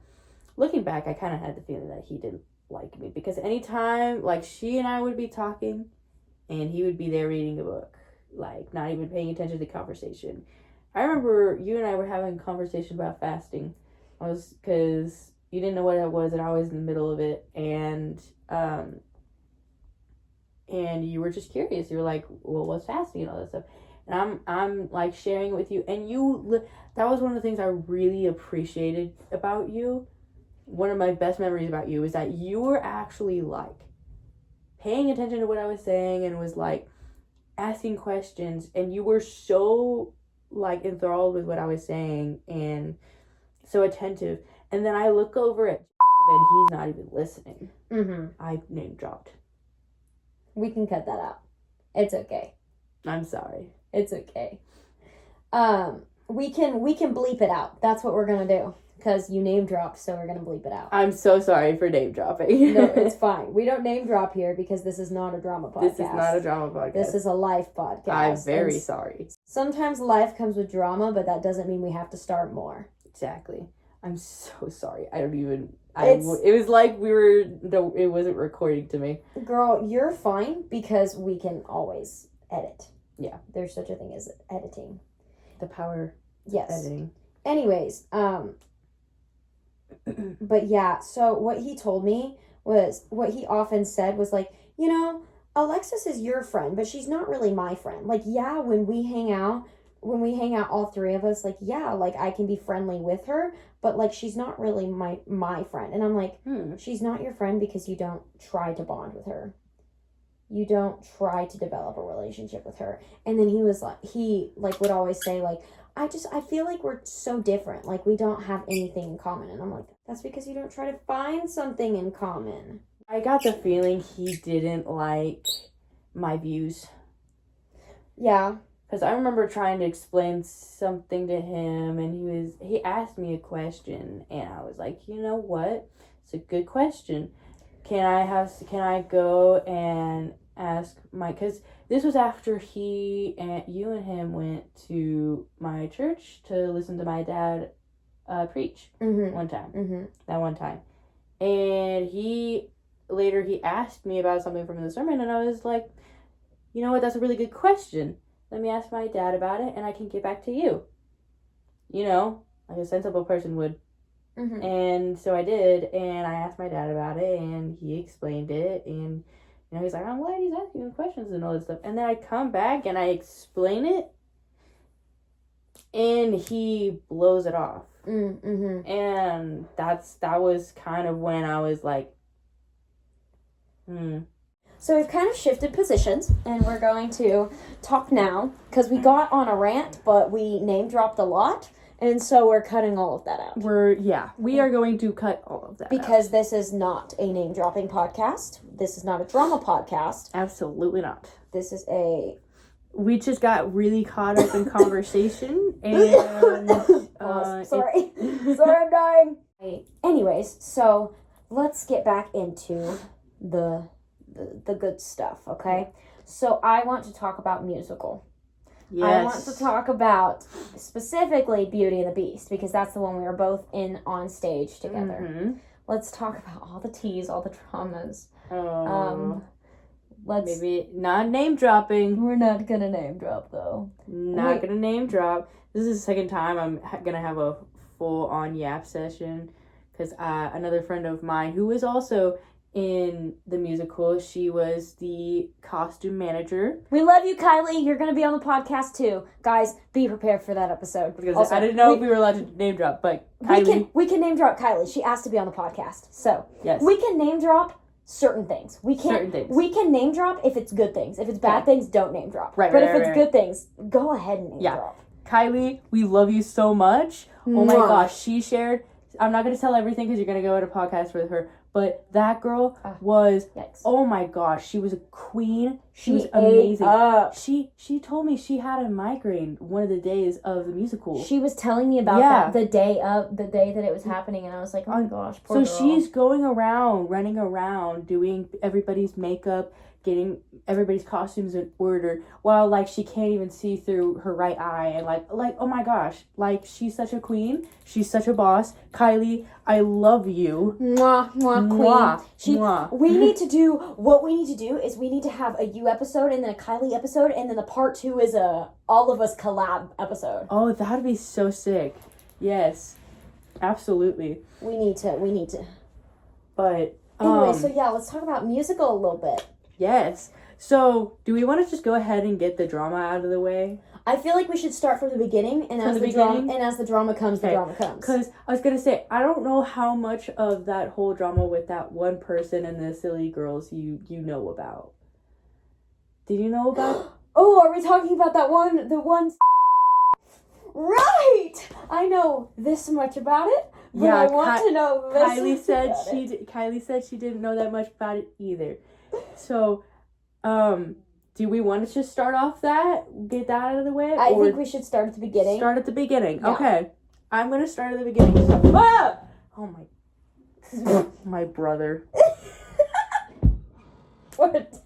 looking back, I kind of had the feeling that he didn't like me. Because anytime, like, she and I would be talking, and he would be there reading a book. Like, not even paying attention to the conversation. I remember you and I were having a conversation about fasting. Because you didn't know what it was, and I was in the middle of it. And you were just curious. You were like, well, what's fasting and all that stuff. And I'm like sharing it with you, and that was one of the things I really appreciated about you. One of my best memories about you is that you were actually, like, paying attention to what I was saying and was, like, asking questions, and you were so, like, enthralled with what I was saying and so attentive. And then I look over at and he's not even listening. I name dropped. We can cut that out. It's okay. I'm sorry. It's okay. We can bleep it out. That's what we're gonna do. Because you name dropped, so we're gonna bleep it out. I'm so sorry for name dropping. No, it's fine. We don't name drop here because this is not a drama podcast. This is not a drama podcast. This is a life podcast. I'm very sorry. Sometimes life comes with drama, but that doesn't mean we have to start more. Exactly. I'm so sorry. I don't even... it was like it wasn't recording to me. Girl, you're fine because we can always edit. Yeah. There's such a thing as editing. The power yes. of editing. Anyways, but yeah, so what he told me was, what he often said was like, you know, Alexis is your friend, but she's not really my friend. Like, yeah, when we hang out all three of us, like, yeah, like, I can be friendly with her, but, like, she's not really my friend. And I'm like, she's not your friend because you don't try to bond with her. You don't try to develop a relationship with her. And then he would always say, like, I feel like we're so different. Like, we don't have anything in common. And I'm like, that's because you don't try to find something in common. I got the feeling he didn't like my views. Yeah. Because I remember trying to explain something to him, and he asked me a question, and I was like, you know what? It's a good question. Can I go and ask because this was after you and him went to my church to listen to my dad preach one time. That one time. And he asked me about something from the sermon, and I was like, you know what? That's a really good question. Let me ask my dad about it, and I can get back to you. You know, like a sensible person would. And so I did, and I asked my dad about it, and he explained it, and, you know, he's like, I'm glad he's asking me questions and all this stuff. And then I come back, and I explain it, and he blows it off. And that was kind of when I was like, So we've kind of shifted positions, and we're going to talk now, because we got on a rant, but we name dropped a lot. And so we're cutting all of that out. We are going to cut all of that because out. This is not a name-dropping podcast. This is not a drama podcast. Absolutely not. This is we just got really caught up in conversation and sorry. Sorry, I'm dying. Anyways, so let's get back into the good stuff, okay? So I want to talk about musical. Yes. I want to talk about specifically Beauty and the Beast because that's the one we were both in on stage together. Mm-hmm. Let's talk about all the teas, all the dramas. Maybe not name dropping. We're not gonna name drop though. Not gonna name drop. This is the second time I'm gonna have a full on yap session because another friend of mine who was also in the musical, she was the costume manager. We love you, Kylie. You're gonna be on the podcast too, guys. Be prepared for that episode. Because also, I didn't know if we were allowed to name drop, but Kylie, we can name drop Kylie. She asked to be on the podcast, so yes, we can name drop certain things. We can name drop if it's good things. If it's bad things, don't name drop. Right. But if it's good things, go ahead and name drop. Kylie, we love you so much. Oh my gosh, she shared. I'm not gonna tell everything because you're gonna go to a podcast with her. But that girl was, oh my gosh, she was a queen. She was amazing. She told me she had a migraine one of the days of the musical. She was telling me about that the day that it was happening, and I was like, oh my gosh, poor girl. So she's going around, running around, doing everybody's makeup, getting everybody's costumes in order, while like she can't even see through her right eye, and like oh my gosh, like she's such a queen, she's such a boss. Kylie, I love you. Mwah, mwah, queen. Mwah. We need to do is we need to have a you episode and then a Kylie episode, and then the part 2 is a all of us collab episode. Oh, that'd be so sick. Yes, absolutely. We need to. But anyway, so yeah, let's talk about musical a little bit. Yes. So, do we want to just go ahead and get the drama out of the way? I feel like we should start from the beginning, and as the drama comes, the drama comes. Because I was gonna say, I don't know how much of that whole drama with that one person and the silly girls you know about. Did you know about? Oh, are we talking about the one? Right. I know this much about it, but I want to know this. Kylie said she didn't know that much about it either. So, do we want to just start off get that out of the way? I think we should start at the beginning. Start at the beginning. Yeah. Okay. I'm going to start at the beginning. Oh my. My brother. What?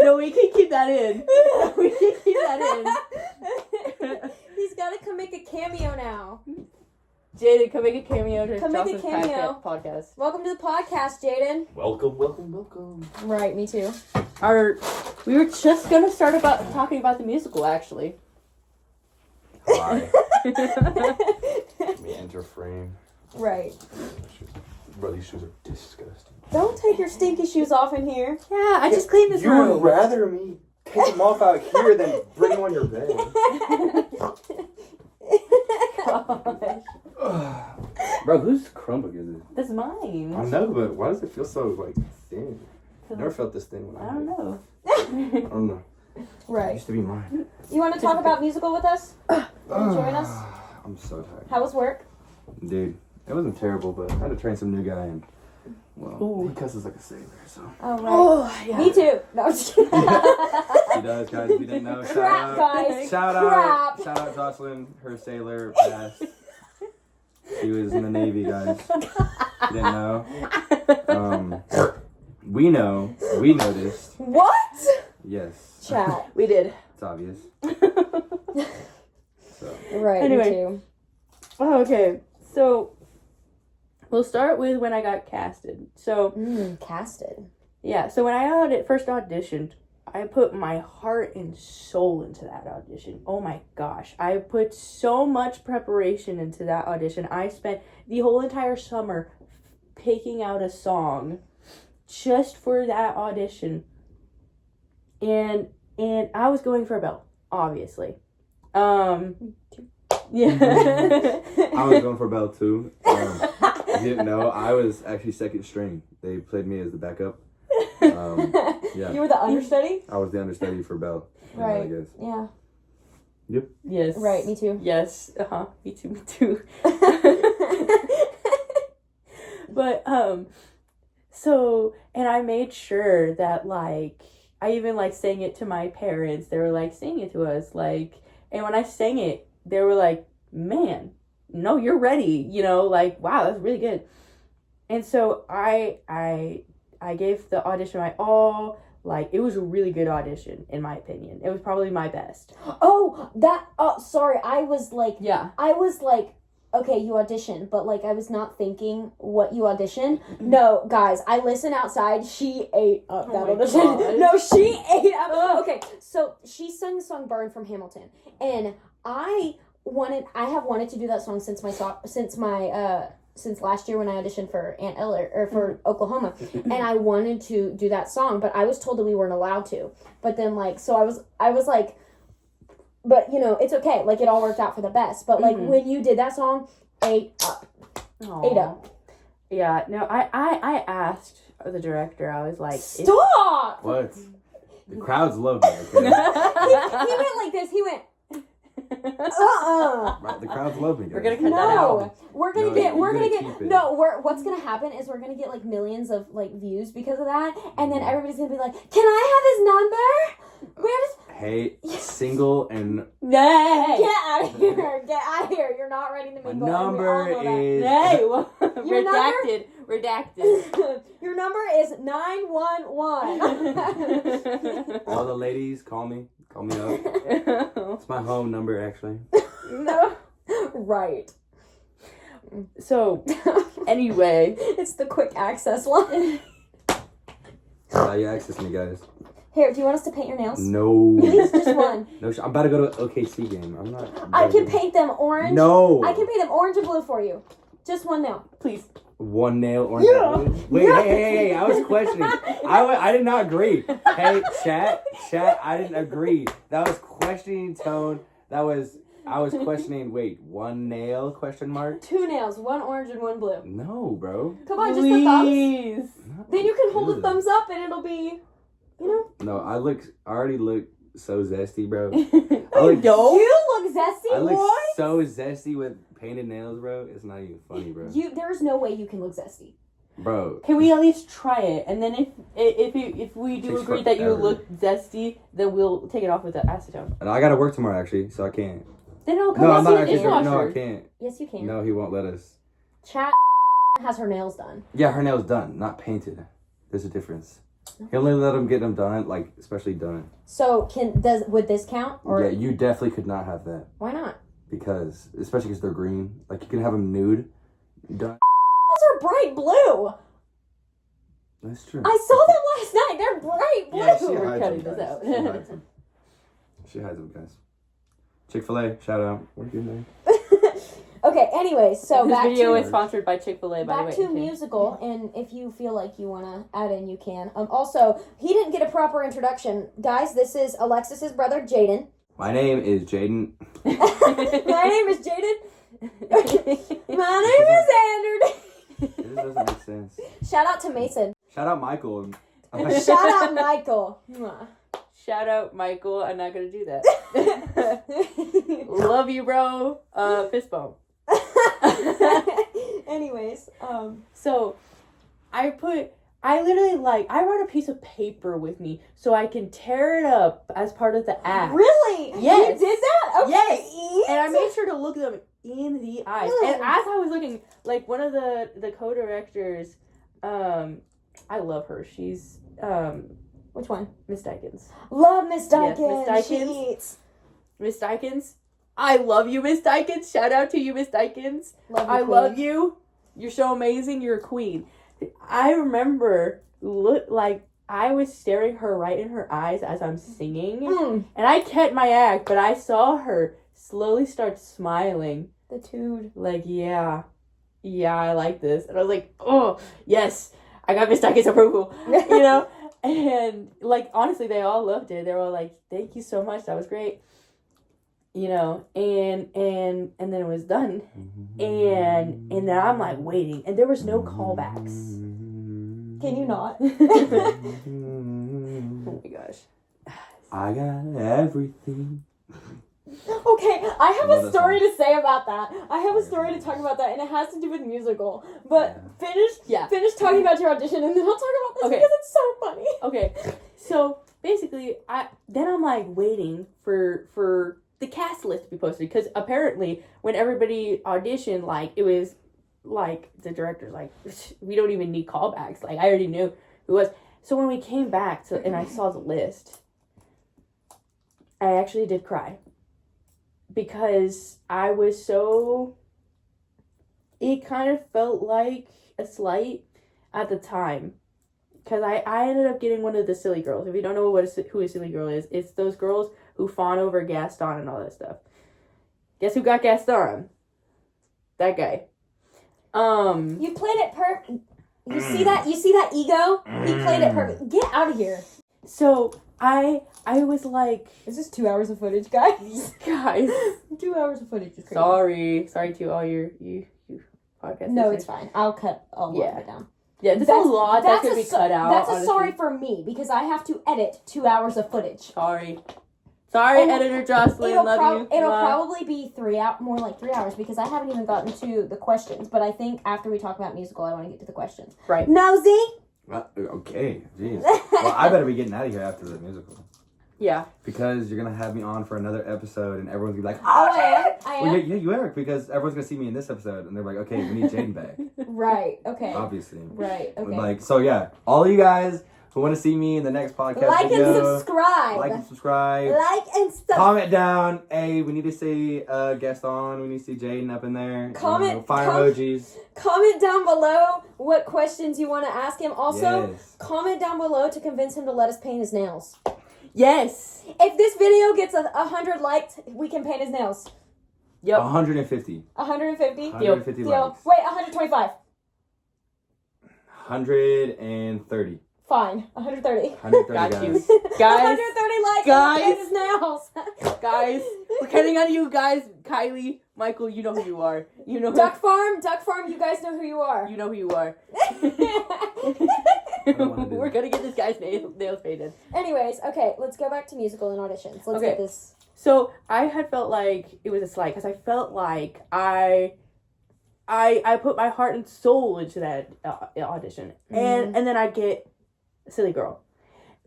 No, we can keep that in. We can keep that in. He's got to come make a cameo now. Jaden, come make a cameo to Jocelyn's podcast. Welcome to the podcast, Jaden. Welcome. Right, me too. We were just gonna start talking about the musical, actually. Hi. Let me enter frame. Right. Bro, these shoes are disgusting. Don't take your stinky shoes off in here. Yeah, I just cleaned this room. You would rather me take them off out here than bring them on your bed. Bro, whose Chromebook is it? That's mine. I know, but why does it feel so like thin? I never felt this thin when I don't know. I don't know. Right. It used to be mine. You want to talk about musical with us? Join us? I'm so tired. How was work? Dude, it wasn't terrible, but I had to train some new guy and well, he cusses like a sailor, so. Oh, right. Oh, yeah. Me too. No, I'm just kidding. He does, guys. If you didn't know, shout out Jocelyn, her sailor past. She was in the Navy, guys. You didn't know. We know. We noticed. What? Yes. Chat. We did. It's obvious. So. Right, anyway. Me too. Oh, okay. So, we'll start with when I got casted. So. Casted. Yeah, so when I first auditioned, I put my heart and soul into that audition. Oh my gosh. I put so much preparation into that audition. I spent the whole entire summer picking out a song just for that audition. And I was going for a belt, obviously. Yeah. I was going for a belt too. You didn't know, I was actually second string. They played me as the backup. Yeah. You were the understudy? I was the understudy for Belle. Right. I guess. Yeah. Yep. Yes. Right, me too. Yes. Me too. But, so, and I made sure that, like, I even, like, sang it to my parents. They were like, sing it to us. Like, and when I sang it, they were like, man, no, you're ready. You know, like, wow, that's really good. And so I gave the audition my all. Like, it was a really good audition, in my opinion. It was probably my best. Sorry, I was like, Yeah. okay, you auditioned, but like I was not thinking what you auditioned. No, guys, I listen outside. She ate up that audition. God. No, she ate up. Okay, so she sang the song "Burn" from Hamilton, and I have wanted to do that song since last year when I auditioned for Aunt Ella or for Oklahoma, and I wanted to do that song, but I was told that we weren't allowed to. But then so I was like. But, you know, it's okay. Like, it all worked out for the best. But, like, when you did that song, ate up. Aww. Ate up. Yeah, no, I asked the director, I was like... Stop! What? The crowds love me, okay? he went like this. He went, Right, the crowds love me, guys. We're gonna cut that out. What's gonna happen is we're gonna get, like, millions of, like, views because of that. And then everybody's gonna be like, can I have his number? Hey, single and... Nay. Get out of here. Get out of here. You're not ready to My mingle. number is... Hey, Your redacted. Your number is 911. All the ladies, call me. Call me up. It's my home number, actually. No. Right. So, anyway. It's the quick access line. That's how you access me, guys. Here, do you want us to paint your nails? No. Please, just one. No, I'm about to go to an OKC game. I'm not... I can paint them orange. No. I can paint them orange and blue for you. Just one nail. Please. One nail, orange. Yeah. Wait, hey, I was questioning. I did not agree. Hey, chat, I didn't agree. That was questioning tone. I was questioning, wait, one nail, question mark? 2 nails, one orange and one blue. No, bro. Come on, just the thumbs. Please. Then you can hold the thumbs up and it'll be, you know. No, I already look so zesty, bro. No. You look zesty, I look boy. so zesty with painted nails, bro. It's not even funny, bro. There's no way you can look zesty. Bro. Can we at least try it? And then if we do Takes agree that you forever. look zesty, then we'll take it off with the acetone. And I gotta work tomorrow, actually, so I can't. Then it'll come No, out I'm to not the actually. dishwasher. No, I can't. Yes, you can. No, he won't let us. Chat has her nails done. Yeah, her nails done, not painted. There's a difference. He only let them get them done, like especially done. So would this count? Or Yeah, you definitely could not have that why not? especially because they're green. Like you can have them nude. Done. Those are bright blue. That's true. I saw them last night. They're bright blue. Yeah, she We're hides cutting them, this guys. out. She hides them. She hides them, guys. Chick-fil-A, shout out. What's your name? Okay. Anyway, so This back video to is sponsored by Chick-fil-A, by the way. back to Okay. musical, and if you feel like you want to add in, you can. Also, he didn't get a proper introduction, guys. This is Alexis's brother, Jaden. My name is Jaden. My name is Jaden. My name is Andrew. This doesn't make sense. Shout out to Mason. Shout out Michael. Shout out Michael. Mwah. Shout out, Michael. I'm not gonna do that. Love you, bro. Fist bump. Anyways, So, I brought a piece of paper with me so I can tear it up as part of the act. really? Yes. You did that? Okay. Yes. And I made sure to look them in the eyes. And as I was looking, like one of the co-directors, I love her. She's Which one? Miss Dykins. Love Miss Dykins. Yes, Miss She Dykins. eats. Miss Dykins. I love you, Miss Dykins. Shout out to you, Miss Dykins. Love you, I queen. love you. You're so amazing. You're a queen. I remember I was staring her right in her eyes as I'm singing. And I kept my act, but I saw her slowly start smiling. The dude. Like, yeah, I like this. And I was like, oh, yes, I got Miss Dykins' approval, you know? And, like, honestly, they all loved it. They were all like, thank you so much. That was great. You know, and then it was done. And then I'm, like, waiting. And there was no callbacks. Can you not? gosh. I got everything. Okay, I have Love a that story song. to say about that. I have a story to talk about that, and it has to do with musical. But finish talking about your audition, and then I'll talk about this because it's so funny. Okay, so basically, I'm like waiting for the cast list to be posted, because apparently when everybody auditioned, like, it was like the director's like, we don't even need callbacks. Like, I already knew who it was. So when we came back and I saw the list, I actually did cry. Because I was so... It kind of felt like a slight at the time. Because I ended up getting one of the silly girls. If you don't know who a silly girl is, it's those girls who fawn over Gaston and all that stuff. Guess who got Gaston? That guy. You played it perfect. You see that ego? He played it perfect. Get out of here. So I was like, Is this 2 hours of footage, guys? guys. 2 hours of footage is crazy. Sorry to all you podcast. No, listeners. it's fine. I'll cut a lot of it down. Yeah, there's a lot that could be cut out. That's a honestly. sorry for me, because I have to edit 2 hours of footage. Sorry, And editor Jocelyn. Love you. It'll Mwah. probably be more like 3 hours, because I haven't even gotten to the questions. But I think after we talk about musical, I want to get to the questions. Right. Nosy? Okay, jeez. Well, I better be getting out of here after the musical. Yeah. Because you're going to have me on for another episode and everyone's going to be like, Oh, I am? Well, yeah, you are, because everyone's going to see me in this episode and they're like, okay, we need Jaden back. Right, okay. Obviously. Right, okay. Like, so yeah, all of you guys who want to see me in the next podcast Like video, and subscribe. like and subscribe. Like and subscribe. Comment down. Hey, we need to see Gaston. We need to see Jaden up in there. Comment- fire emojis. Comment down below what questions you want to ask him. Also, Yes. comment down below to convince him to let us paint his nails. Yes. If this video gets 100 likes, we can paint his nails. Yep. 150. 150? 150 Deal. likes. Wait, 125. 130. Fine. 130. 130 Got guys. you. Guys. 130 likes. Guys. And paint his nails. Guys. We're counting on you guys. Kylie, Michael, you know who you are. You know Duck Farm, you guys know who you are. You know who you are. don't wanna do We're that. gonna get this guy's nails painted. Anyways, okay, let's go back to musical and auditions. Let's get this. So I had felt like it was a slight, because I felt like I put my heart and soul into that audition, and then I get Silly Girl,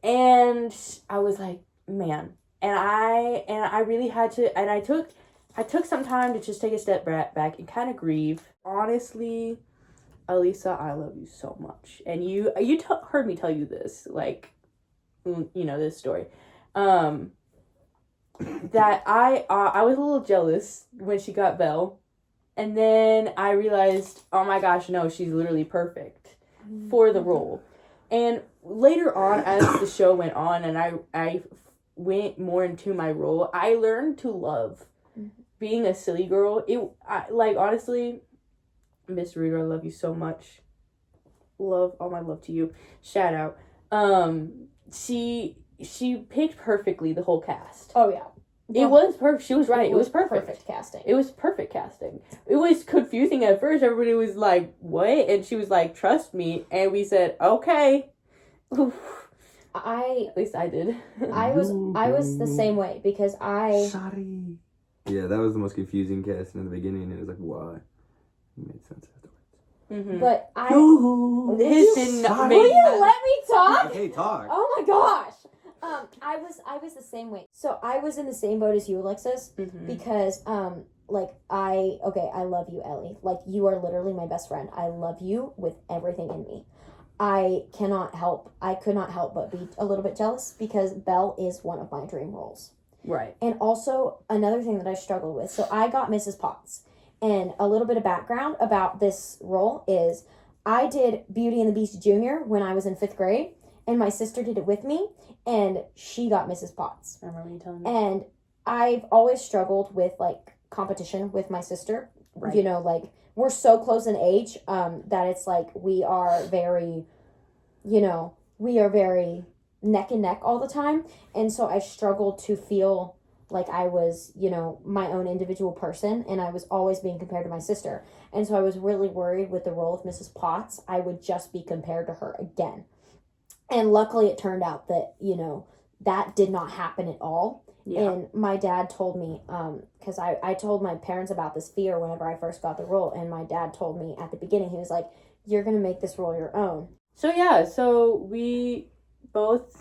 and I was like, man, and I really had to, and I took some time to just take a step back and kind of grieve. Honestly, Alisa, I love you so much, and you heard me tell you this, like, this story, that I was a little jealous when she got Belle, and then I realized, oh my gosh, no, she's literally perfect for the role. And later on, as the show went on and I went more into my role, I learned to love being a silly girl. Honestly, Miss Rita, I love you so much. All my love to you. Shout out. She picked perfectly the whole cast. Oh, yeah. It was perfect. She was right. It was perfect. Perfect casting. It was perfect casting. It was confusing at first. Everybody was like, what? And she was like, trust me. And we said, okay. At least I did. I was the same way, because Sorry. Yeah, that was the most confusing casting in the beginning. It was like, why? It made sense afterwards. Mm-hmm. But This did not make Will you sense. let me talk? Okay, talk. Oh my gosh. I was the same way. So I was in the same boat as you, Alexis, because I love you, Ellie. Like, you are literally my best friend. I love you with everything in me. I could not help but be a little bit jealous, because Belle is one of my dream roles. Right. And also, another thing that I struggled with, so I got Mrs. Potts. And a little bit of background about this role is I did Beauty and the Beast Jr. when I was in 5th grade, and my sister did it with me, and she got Mrs. Potts. I remember you telling me. And I've always struggled with, like, competition with my sister. Right. You know, like, we're so close in age that it's like we are very neck and neck all the time. And so I struggled to feel like I was, my own individual person, and I was always being compared to my sister. And so I was really worried with the role of Mrs. Potts, I would just be compared to her again. And luckily it turned out that, that did not happen at all. Yeah. And my dad told me, because I told my parents about this fear whenever I first got the role, and my dad told me at the beginning, he was like, you're going to make this role your own. So we both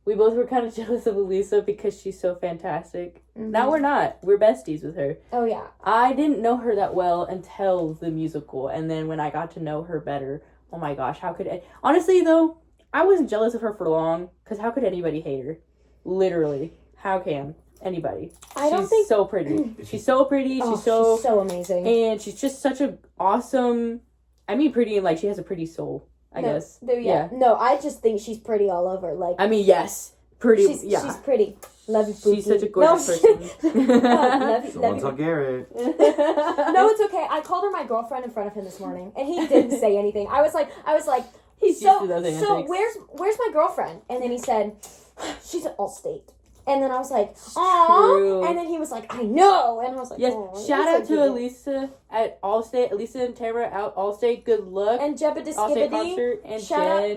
were kind of jealous of Elisa because she's so fantastic. Mm-hmm. Now we're not. We're besties with her. Oh, yeah. I didn't know her that well until the musical, and then when I got to know her better, oh my gosh, how could honestly though, I wasn't jealous of her for long, because how could anybody hate her? Literally. How can anybody? She's so pretty. She's so pretty. Oh, she's so amazing. And she's just such an awesome, I mean pretty, and like she has a pretty soul, I guess. Yeah. No, I just think she's pretty all over. Like, I mean, yes. Pretty, She's pretty. Love you, Pookie. She's such a gorgeous person. Love you. Someone tell Garrett. No, it's okay. I called her my girlfriend in front of him this morning, and he didn't say anything. I was like, He's used to those antics. So where's my girlfriend? And then he said, she's at Allstate. And then I was like, "Aw!" And then he was like, "I know." And I was like, yes. "Oh." Shout out to Elisa at Allstate. Elisa and Tamara at Allstate. Good luck. And Jebba Allstate concert and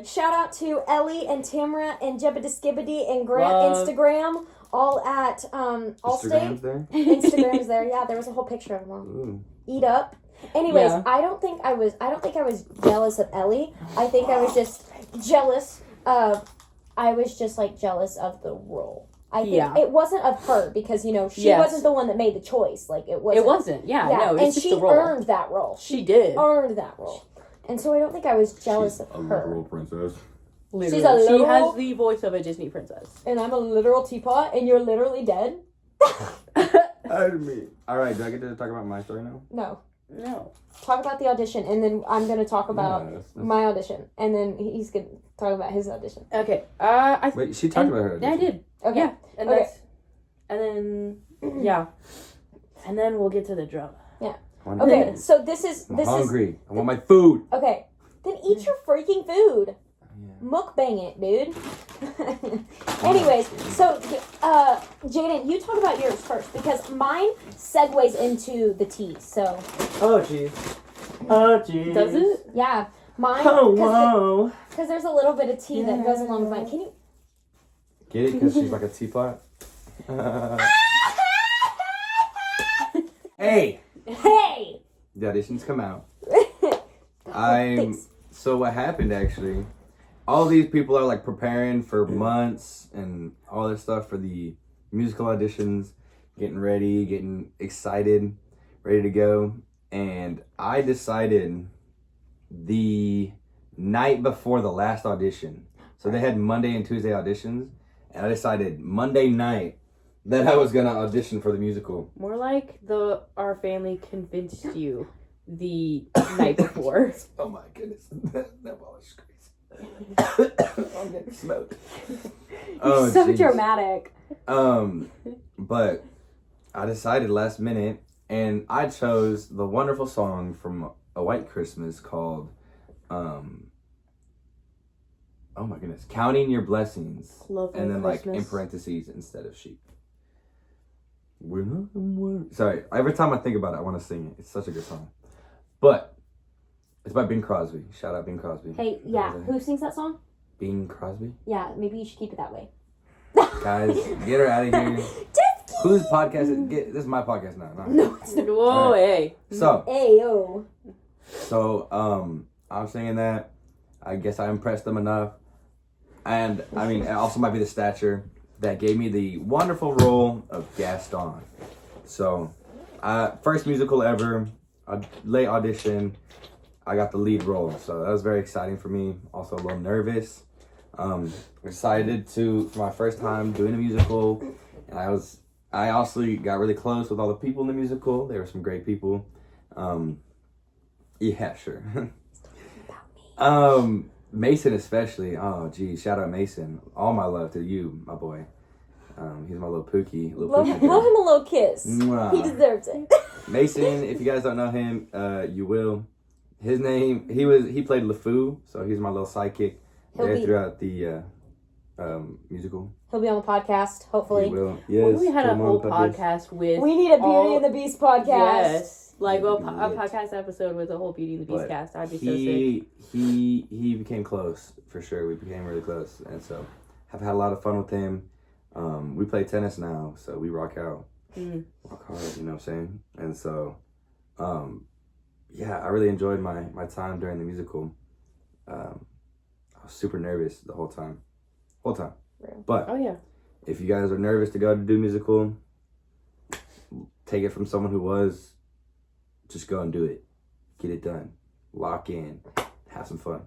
shout out to Ellie and Tamara and Jebba Skibbity and Grant Love. Instagram, all at Allstate. Instagram's there. Instagram's there. Yeah, there was a whole picture of them. Ooh. Eat up. Anyways, Yeah. I don't think I was jealous of Ellie. I think I was just jealous of. I was just like jealous of the role. I think it wasn't of her because she wasn't the one that made the choice. Like it wasn't. It wasn't. Yeah. No. It's and just she the role. earned that role. She did. Earned that role, and so I don't think I was jealous of her. Literal princess. Literally. She's a She literal, has the voice of a Disney princess. and I'm a literal teapot, and you're literally dead. All right, do I get to talk about my story now? No. Talk about the audition, and then I'm gonna talk about that's- my audition, and then he's gonna talk about his audition. Okay. Wait, she talked about her. Yeah, I did. Okay. Yeah. And Okay. then yeah. And then we'll get to the drama. Okay. So this is I'm hungry. I want my food. okay. Then eat your freaking food. Mukbang it, dude. Anyways, so Jaden, you talk about yours first because mine segues into the tea. So Oh jeez. Does it? yeah, mine. Oh whoa. Because there's a little bit of tea that goes along with mine. Can you? Get it? Because she's like a teapot. Hey! Hey! The auditions come out. Thanks. So what happened actually, all these people are like preparing for months and all this stuff for the musical auditions, getting ready, getting excited, ready to go. And I decided the night before the last audition. So they had Monday and Tuesday auditions. And I decided Monday night that I was going to audition for the musical. More like our family convinced you the night before. Oh my goodness. That ball is crazy. I'm getting smoked. Oh, so geez. dramatic. But I decided last minute, and I chose the wonderful song from A White Christmas called, oh my goodness, Counting Your Blessings. Love and then Christmas. like in parentheses instead of sheep. Sorry, every time I think about it, I want to sing it. It's such a good song. But it's by Bing Crosby. Shout out Bing Crosby. Hey, yeah, who sings that song? Bing Crosby? Yeah, maybe you should keep it that way. Guys, get her out of here. Whose podcast is this is my podcast now. No, it's not. Whoa, hey. So Hey, yo. I'm singing that. I guess I impressed them enough. And I mean, it also might be the stature that gave me the wonderful role of Gaston. So, first musical ever, late audition, I got the lead role. So that was very exciting for me. Also a little nervous. Excited for my first time doing a musical. And I also got really close with all the people in the musical. There were some great people. Yeah, sure. Mason especially. Oh, geez. Shout out Mason. All my love to you, my boy. He's my little Pookie. Love him a little kiss. Mwah. He deserves it. Mason, if you guys don't know him, you will. His name, he played LeFou, so he's my little sidekick throughout the musical. He'll be on the podcast, hopefully. He will. Yes. We had a whole podcast with. We need a Beauty and the Beast podcast. Yes. Like a podcast episode with a whole Beauty and the Beast cast. I'd be so sick. He became close for sure. We became really close, and so have had a lot of fun with him. We play tennis now, so we rock out. Rock hard, you know what I'm saying? And so, yeah, I really enjoyed my time during the musical. I was super nervous the whole time. But if you guys are nervous to go to do musical, take it from someone who was. Just go and do it. Get it done. Lock in. Have some fun.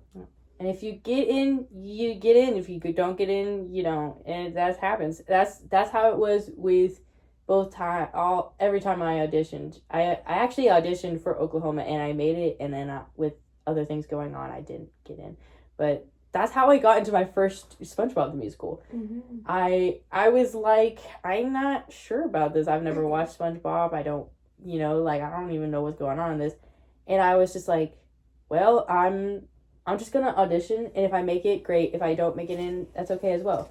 And if you get in, you get in. If you don't get in, you don't. And that happens. That's how it was with every time I auditioned. I actually auditioned for Oklahoma and I made it, and then with other things going on, I didn't get in. But that's how I got into my first SpongeBob the Musical. I was like, I'm not sure about this. I've never watched SpongeBob. I don't even know what's going on in this. And I was just like, well, I'm just gonna audition, and if I make it, great. If I don't make it in, that's okay as well.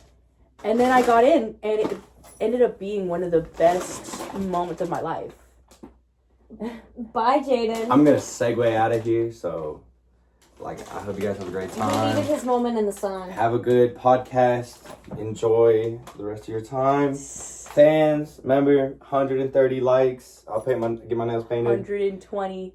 And then I got in, and it ended up being one of the best moments of my life. Bye, Jaden. I'm gonna segue out of here, so I hope you guys have a great time. He needed his moment in the sun. Have a good podcast. Enjoy the rest of your time. Fans, remember, 130 likes. I'll get my nails painted. 120.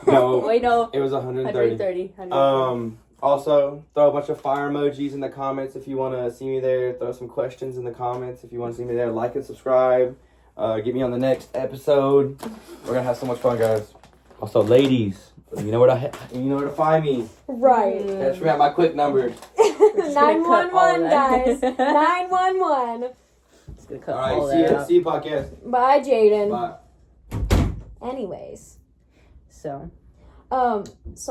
No. Wait, no. It was 130. 130. Also, throw a bunch of fire emojis in the comments if you want to see me there. Throw some questions in the comments if you want to see me there. Like and subscribe. Get me on the next episode. We're gonna have so much fun, guys. Also, ladies, you know where to find me. Right. That's me at my quick number. 911, guys. 911. Just gonna cut All all right, that out. see you podcast. Bye, Jaden. Bye. Anyways. So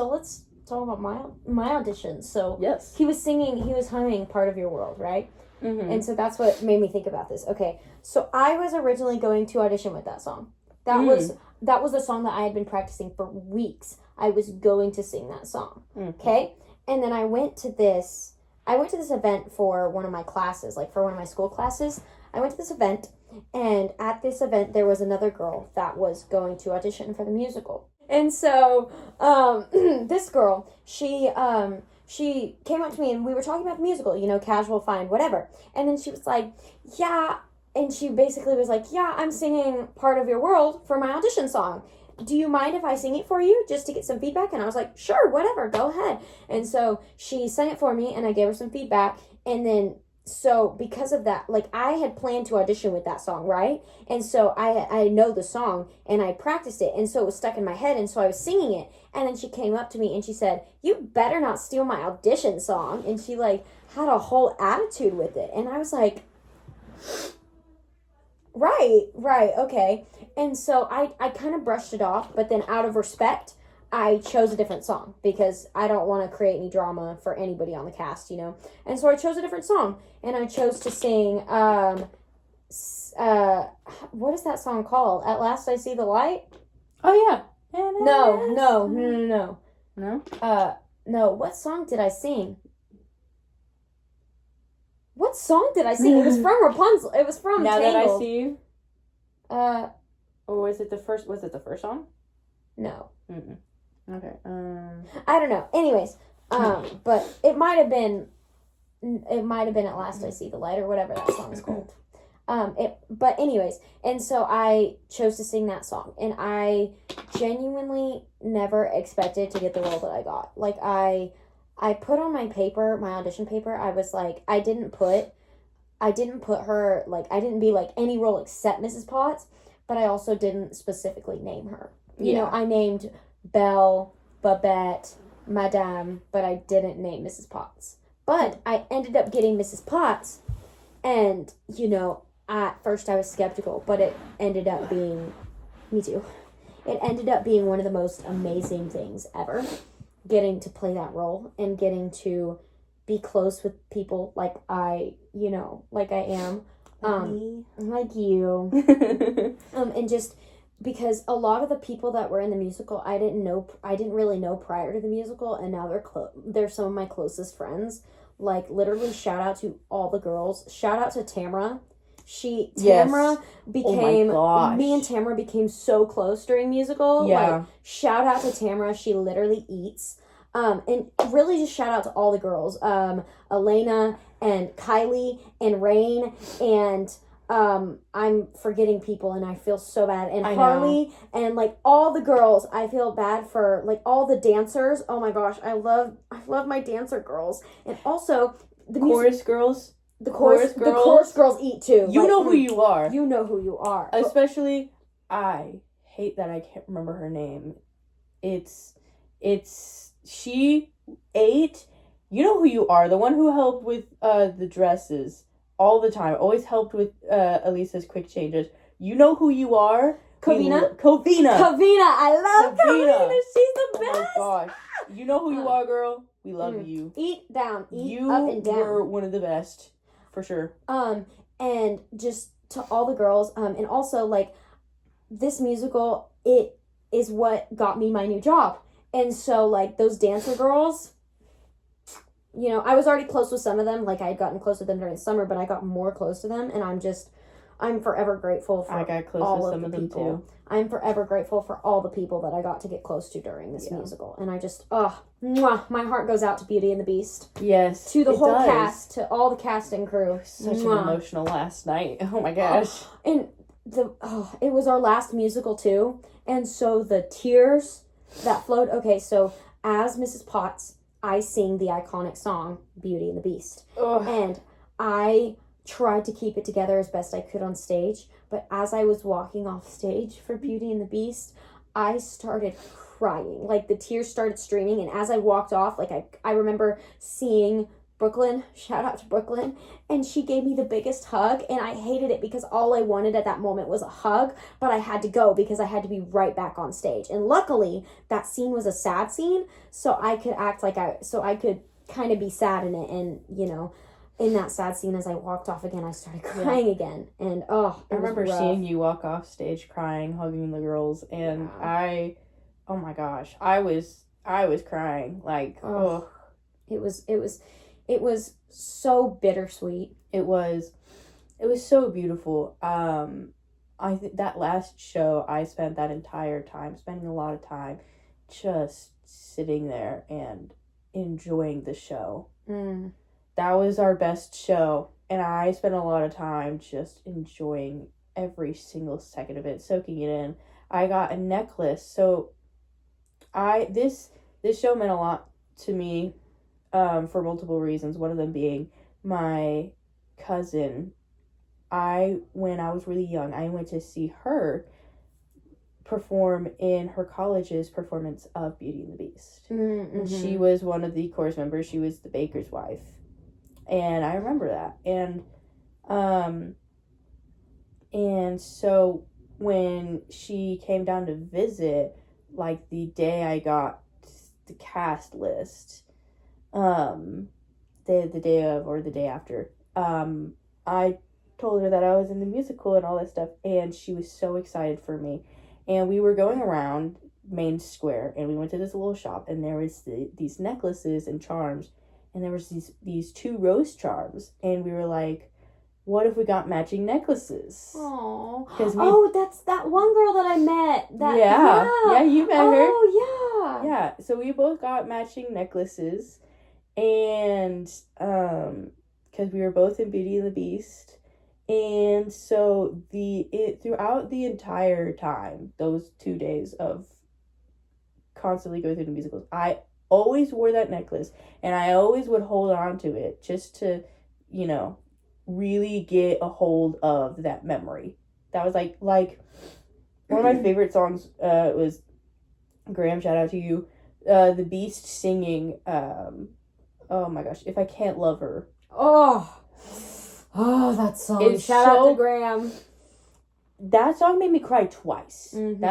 let's talk about my audition. So yes, he was humming Part of Your World, right? Mm-hmm. And so that's what made me think about this. Okay, so I was originally going to audition with that song. That was the song that I had been practicing for weeks. I was going to sing that song. Okay, and then I went to this event for one of my classes, like for one of my school classes. I went to this event, and at this event there was another girl that was going to audition for the musical. And so, this girl, she came up to me and we were talking about the musical, casual, fine, whatever. And then she was like, yeah, and she basically was like, yeah, I'm singing Part of Your World for my audition song. Do you mind if I sing it for you just to get some feedback? And I was like, sure, whatever, go ahead. And so she sang it for me and I gave her some feedback. And then, so because of that, I had planned to audition with that song, right? And so I know the song and I practiced it. And so it was stuck in my head. And so I was singing it. And then she came up to me and she said, you better not steal my audition song. And she had a whole attitude with it. And I was like, right, okay. And so I kind of brushed it off. But then out of respect, I chose a different song because I don't want to create any drama for anybody on the cast, And so I chose a different song, and I chose to sing, what is that song called? At Last I See the Light? Oh, yeah. No. No? No, what song did I sing? What song did I sing? It was from Rapunzel. It was from Now Tangled. That I See You? Or was it the first song? No. Mm-mm. Okay. I don't know. Anyways, but it might have been At Last I See the Light or whatever that song is called. But anyways, and so I chose to sing that song, and I genuinely never expected to get the role that I got. I put on my paper, my audition paper, I was like, I didn't put her, I didn't be any role except Mrs. Potts, but I also didn't specifically name her. You know, I named Belle, Babette, Madame, but I didn't name Mrs. Potts. But I ended up getting Mrs. Potts, and, at first I was skeptical, but it ended up being, me too, it ended up being one of the most amazing things ever, getting to play that role, and getting to be close with people like I am, like you, and just, because a lot of the people that were in the musical, I didn't really know prior to the musical, and now they're some of my closest friends. Literally, shout out to all the girls. Shout out to Tamara. Tamara became, me and Tamara became so close during musical. Yeah. Shout out to Tamara. She literally eats. And really just shout out to all the girls. Elena, and Kylie and Rain and I'm forgetting people and I feel so bad. And Harley and like all the girls, I feel bad for like all the dancers. Oh my gosh, I love my dancer girls. And also the chorus girls. The chorus girls eat too. You know who you are. You know who you are. Especially, I hate that I can't remember her name. It's she ate. You know who you are. The one who helped with the dresses all the time. Always helped with Elisa's quick changes. You know who you are. Covina. I love Covina. She's the best. Oh my gosh. You know who you are, girl. We love you. Eat down. Eat you up and down. You were one of the best. For sure. And just to all the girls, and also like this musical, it is what got me my new job. And so like those dancer girls, you know, I was already close with some of them. Like I had gotten close with them during the summer, but I got more close to them, and I'm forever grateful for I got close all with of some the of them people. too. I'm forever grateful for all the people that I got to get close to during this musical. And I just, my heart goes out to Beauty and the Beast. Yes. To the whole cast, to all the cast and crew. Such an emotional last night. Oh my gosh. And it was our last musical too. And so the tears that flowed. Okay, so as Mrs. Potts, I sing the iconic song, Beauty and the Beast. Ugh. And I tried to keep it together as best I could on stage, but as I was walking off stage for Beauty and the Beast, I started crying. Like the tears started streaming, and as I walked off, like I remember seeing Brooklyn, shout out to Brooklyn, and she gave me the biggest hug, and I hated it because all I wanted at that moment was a hug, but I had to go because I had to be right back on stage. And luckily, that scene was a sad scene, so I could act like I could kind of be sad in it, and you know, in that sad scene, as I walked off again, I started crying again. And I remember seeing you walk off stage crying, hugging the girls, and oh my gosh, I was crying. Like, it was so bittersweet. It was so beautiful. I think that last show, I spent that entire time, spending a lot of time just sitting there and enjoying the show. That was our best show, and I spent a lot of time just enjoying every single second of it, soaking it in. I got a necklace, so this show meant a lot to me for multiple reasons, one of them being my cousin. When I was really young, I went to see her perform in her college's performance of Beauty and the Beast. Mm-hmm. And she was one of the chorus members. She was the baker's wife. And I remember that. And so when she came down to visit, like the day I got the cast list, the day of or the day after, I told her that I was in the musical and all that stuff, and she was so excited for me. And we were going around Main Square, and we went to this little shop, and there was these necklaces and charms, and there was these 2 rose charms, and we were like, what if we got matching necklaces? Oh, that's that one girl that I met. Yeah, you met her. Oh, yeah. Yeah, so we both got matching necklaces, and because we were both in Beauty and the Beast, and so throughout the entire time, those 2 days of constantly going through the musicals, I always wore that necklace, and I always would hold on to it just to, you know, really get a hold of that memory. That was like one of my favorite songs was, Graham, shout out to you, the Beast singing, oh my gosh, If I Can't Love Her. That song. Shout out to Graham. That song made me cry twice. Mm-hmm.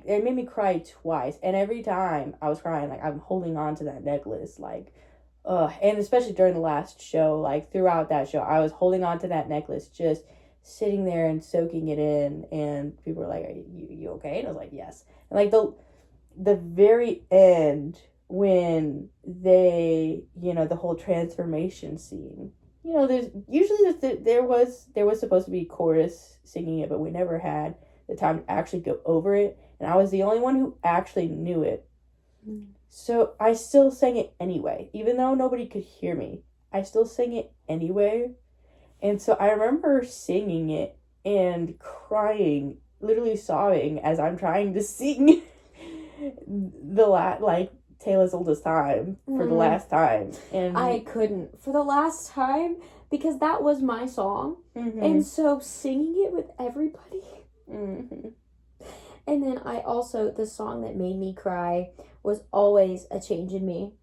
It made me cry twice. And every time I was crying, like, I'm holding on to that necklace, like, and especially during the last show, like, throughout that show, I was holding on to that necklace, just sitting there and soaking it in, and people were like, are you okay? And I was like, yes. And, like, the very end, when they, you know, the whole transformation scene, you know, there was supposed to be chorus singing it, but we never had the time to actually go over it, and I was the only one who actually knew it. So I still sang it anyway, even though nobody could hear me. I still sing it anyway. And so I remember singing it and crying, literally sobbing as I'm trying to sing Tale as Old as Time for the last time. And I couldn't for the last time because that was my song. And so singing it with everybody. And then the song that made me cry was Always a Change in Me.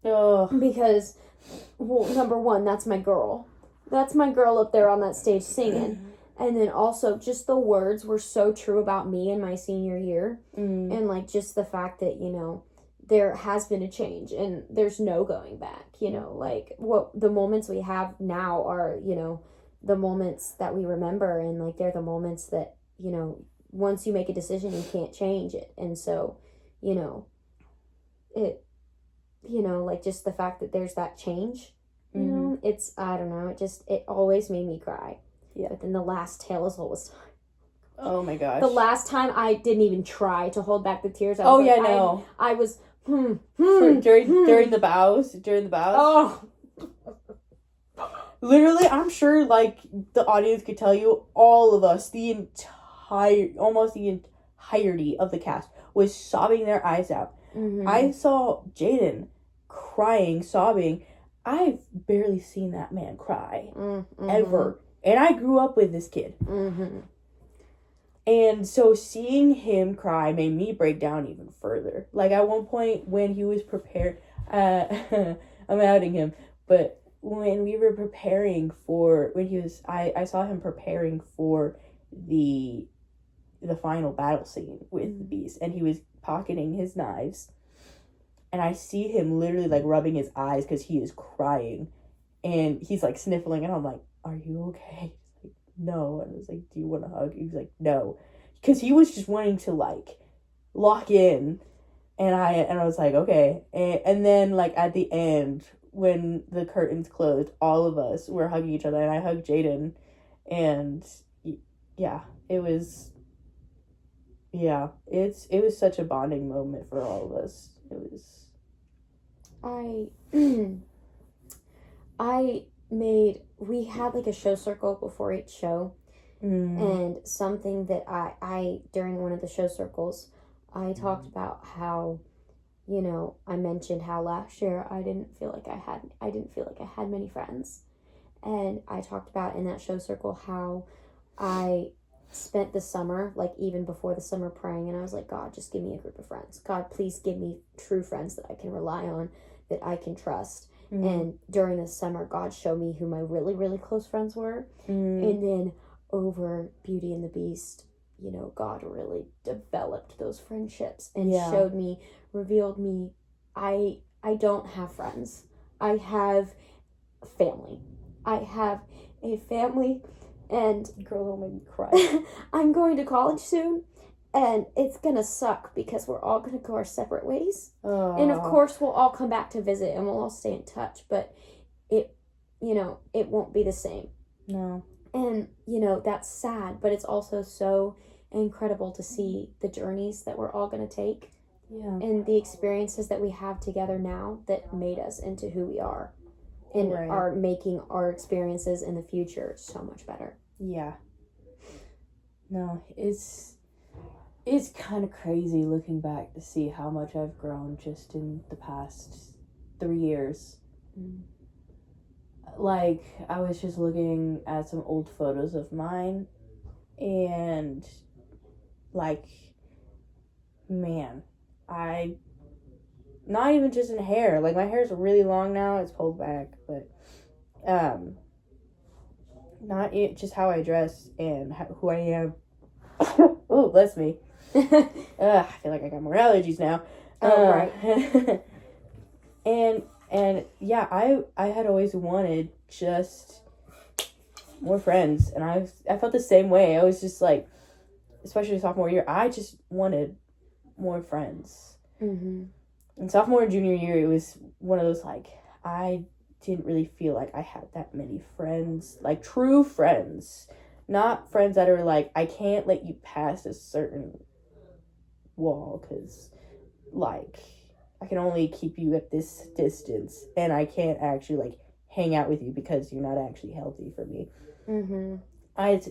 Oh. Because, well, number one, that's my girl. That's my girl up there on that stage singing. And then also, just the words were so true about me in my senior year. And, like, just the fact that, you know, there has been a change and there's no going back, you know. Like, what the moments we have now are, you know, the moments that we remember. And, like, they're the moments that, you know, once you make a decision, you can't change it. And so, you know, like, just the fact that there's that change, you know, I don't know, it always made me cry. Yeah. But then the last Tale as Old as Time. Oh my gosh. The last time I didn't even try to hold back the tears. I was during the bows. Oh. Literally, I'm sure, like, the audience could tell you, all of us, almost the entirety of the cast was sobbing their eyes out. I saw Jaden crying, sobbing. I've barely seen that man cry ever. And I grew up with this kid. And so seeing him cry made me break down even further. Like, at one point when he was prepared, I'm outing him, but when we were preparing for, I saw him preparing for the final battle scene with the beast, and he was pocketing his knives. And I see him literally, like, rubbing his eyes because he is crying. And he's, like, sniffling. And I'm like, are you okay? He's like, no. And I was like, do you want a hug? He was like, no. Because he was just wanting to, like, lock in. And I was like, okay. And then, like, at the end, when the curtains closed, all of us were hugging each other. And I hugged Jaden. And, yeah, it was such a bonding moment for all of us. It was. We had, like, a show circle before each show. And something that I during one of the show circles, I talked about how, you know, I mentioned how last year I didn't feel like I had many friends. And I talked about in that show circle how I spent the summer, like, even before the summer, praying, and I was like, God, just give me a group of friends. God, please give me true friends that I can rely on, that I can trust. And during the summer, God showed me who my really, really close friends were. And then over Beauty and the Beast, you know, God really developed those friendships and revealed me, I don't have friends. I have family. I have a family. And girl, don't make me cry. I'm going to college soon, and it's gonna suck because we're all gonna go our separate ways. And of course, we'll all come back to visit, and we'll all stay in touch. But it won't be the same. No. And you know, that's sad, but it's also so incredible to see the journeys that we're all gonna take, and the experiences that we have together now that made us into who we are. And are making our experiences in the future so much better. Yeah. No, it's kind of crazy looking back to see how much I've grown just in the past 3 years. Like, I was just looking at some old photos of mine, and, like, man, not even just in hair. Like, my hair's really long now. It's pulled back. But, not just how I dress and who I am. Oh, bless me. I feel like I got more allergies now. Right. And yeah, I had always wanted just more friends. And I felt the same way. I was just like, especially sophomore year, I just wanted more friends. And sophomore and junior year, it was one of those, like, I didn't really feel like I had that many friends, like, true friends. Not friends that are like, I can't let you pass a certain wall, because, like, I can only keep you at this distance, and I can't actually, like, hang out with you because you're not actually healthy for me. Mm-hmm.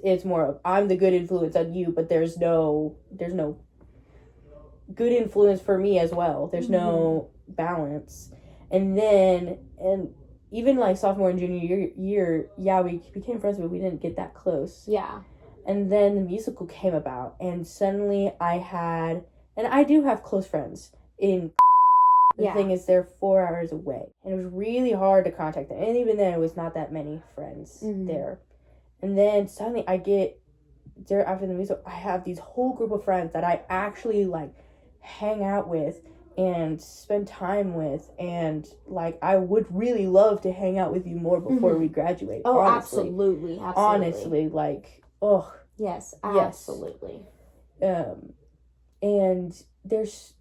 It's more of I'm the good influence on you, but there's no good influence for me as well. There's no balance. And even like sophomore and junior year, yeah, we became friends, but we didn't get that close. Yeah. And then the musical came about, and suddenly and I do have close friends in. The thing is, they're 4 hours away, and it was really hard to contact them. And even then, it was not that many friends there. And then suddenly, after the musical, I have these whole group of friends that I actually like hang out with and spend time with, and like I would really love to hang out with you more before we graduate. Oh, honestly. absolutely. Honestly, like, oh. Yes, absolutely. And there's,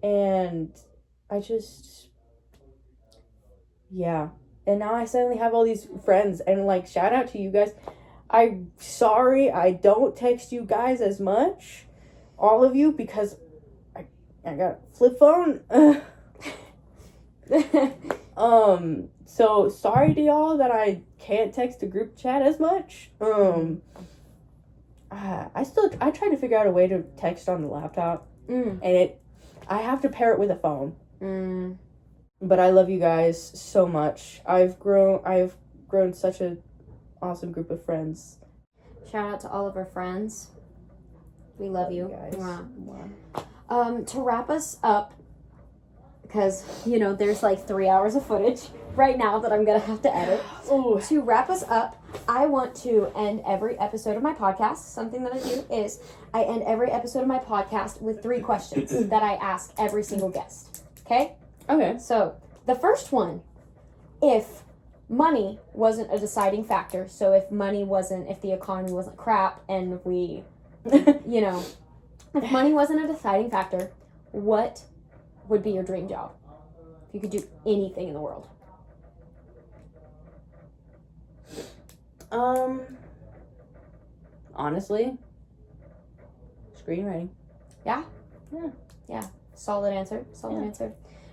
and I just, yeah. And now I suddenly have all these friends, and like, shout out to you guys. I'm sorry I don't text you guys as much, all of you, because I got a flip phone. So sorry to y'all that I can't text the group chat as much. I try to figure out a way to text on the laptop, and I have to pair it with a phone. But I love you guys so much. I've grown such a awesome group of friends. Shout out to all of our friends. We love you guys. Wow. To wrap us up, because there's like 3 hours of footage right now that I'm gonna have to edit. Ooh. To wrap us up, I want to end every episode of my podcast. Something that I do is I end every episode of my podcast with 3 questions that I ask every single guest. Okay? Okay. So the first one, if money wasn't a deciding factor, so if the economy wasn't crap, and we, if money wasn't a deciding factor, what would be your dream job? If you could do anything in the world. Honestly, screenwriting. Yeah? Yeah. Solid answer.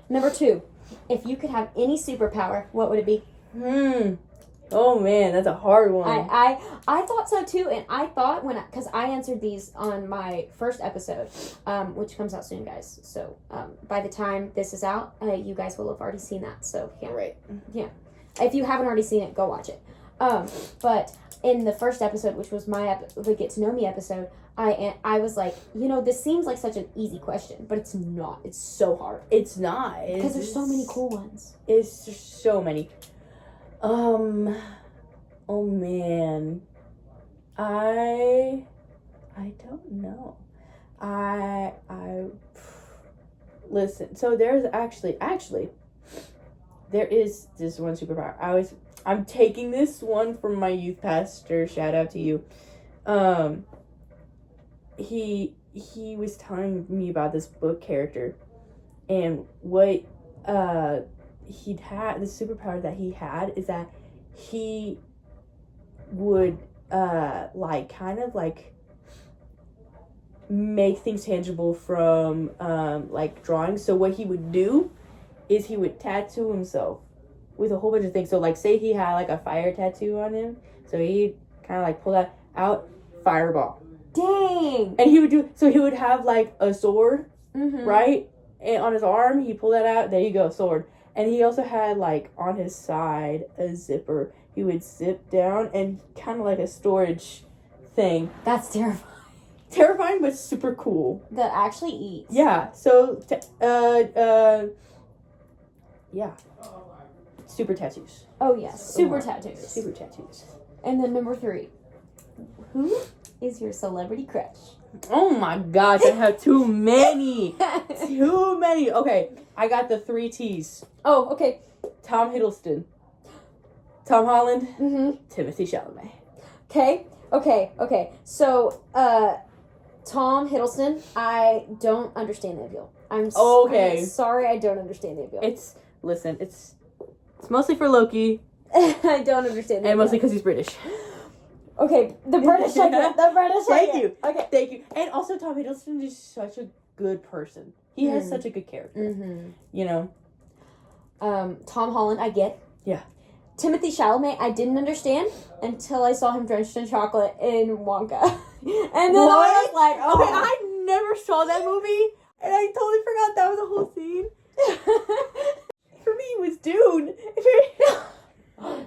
Number 2, if you could have any superpower, what would it be? Oh man, that's a hard one. I thought so too, and I thought because I answered these on my first episode, which comes out soon, guys. So by the time this is out, you guys will have already seen that. So yeah, right. Yeah, if you haven't already seen it, go watch it. But in the first episode, which was the Get to Know Me episode, I was like, this seems like such an easy question, but it's not. It's so hard. It's not. Because there's so many cool ones. It's just so many. Oh man. I don't know. I listen. So there's actually there is this one superpower. I'm taking this one from my youth pastor. Shout out to you. He was telling me about this book character, and what he'd had, the superpower that he had is that he would make things tangible from drawing. So what he would do is he would tattoo himself with a whole bunch of things. So like, say he had like a fire tattoo on him, so he kind of like pull that out, fireball. Dang. And he would have like a sword, right? And on his arm, he pulled that out. There you go, sword. And he also had like on his side a zipper. He would zip down, and kind of like a storage thing. That's terrifying. Terrifying, but super cool. That actually eats. Yeah. So, yeah. Super tattoos. Oh yes, super tattoos. Super tattoos. And then number 3, who is your celebrity crush? Oh my gosh, I have too many. Too many. Okay, I got the 3 T's. Oh, okay. Tom Hiddleston, Tom Holland, Timothée Chalamet. Okay. So, Tom Hiddleston, I don't understand the appeal. I'm sorry, I don't understand the appeal. It's mostly for Loki. I don't understand the appeal. And mostly because he's British. Okay, the British I get. Thank you. Okay. Thank you. And also, Tom Hiddleston is such a good person. He has such a good character. Tom Holland, I get. Yeah. Timothy Chalamet, I didn't understand until I saw him drenched in chocolate in Wonka. And then I was like, oh. Okay, I never saw that movie, and I totally forgot that was a whole scene. For me, it was Dune.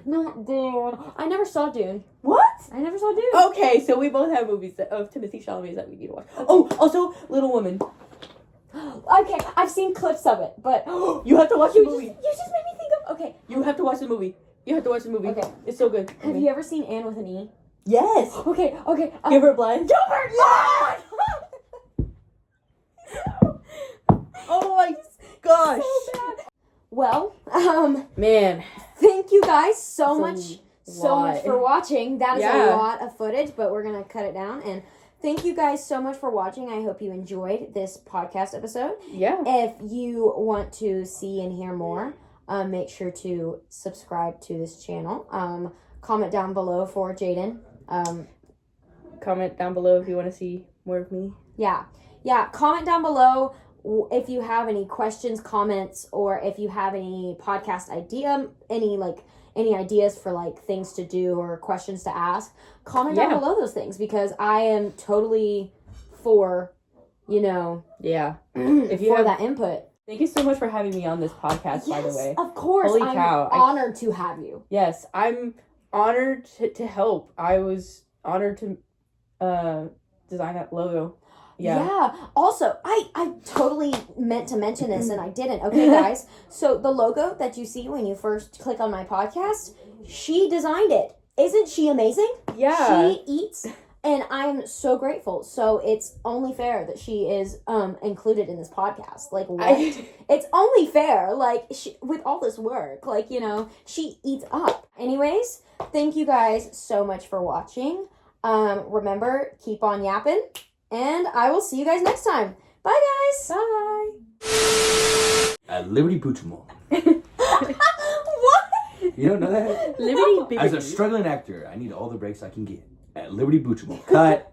Not Dune. I never saw Dune. What? I never saw Dune. Okay, so we both have movies of Timothy Chalamet that we need to watch. Oh, also, Little Woman. Okay, I've seen clips of it, but You have to watch the movie. You just made me think of. Okay, You have to watch the movie. You have to watch the movie. Okay. It's so good. have you ever seen Anne with an E? Yes. Okay. Gilbert Blythe. Gilbert! Yeah! Oh my gosh. So bad. Well, Man. thank you guys so That's much for watching. That is Yeah. a lot of footage, but we're gonna cut it down. And thank you guys so much for watching. I hope you enjoyed this podcast episode. Yeah. If you want to see and hear more, make sure to subscribe to this channel. Comment down below for Jaden. Comment down below if you want to see more of me. Yeah. Comment down below if you have any questions, comments, or if you have any podcast idea, any ideas for like things to do or questions to ask. Comment down below those things, because I am totally for, Yeah. If you for have that input. Thank you so much for having me on this podcast, by the way. Of course. Holy I'm cow. honored to have you. Yes, I'm honored to help. I was honored to design that logo. Yeah. Also, I totally meant to mention this and I didn't. Okay, guys. So the logo that you see when you first click on my podcast, she designed it. Isn't she amazing? Yeah. She eats, and I'm so grateful. So it's only fair that she is included in this podcast. Like, what? It's only fair. Like, with all this work, like, she eats up. Anyways, thank you guys so much for watching. Remember, keep on yapping. And I will see you guys next time. Bye, guys. Bye. At Liberty Bouchemont. What? You don't know that? Liberty. As a struggling actor, I need all the breaks I can get. At Liberty Bouchemont. Cut.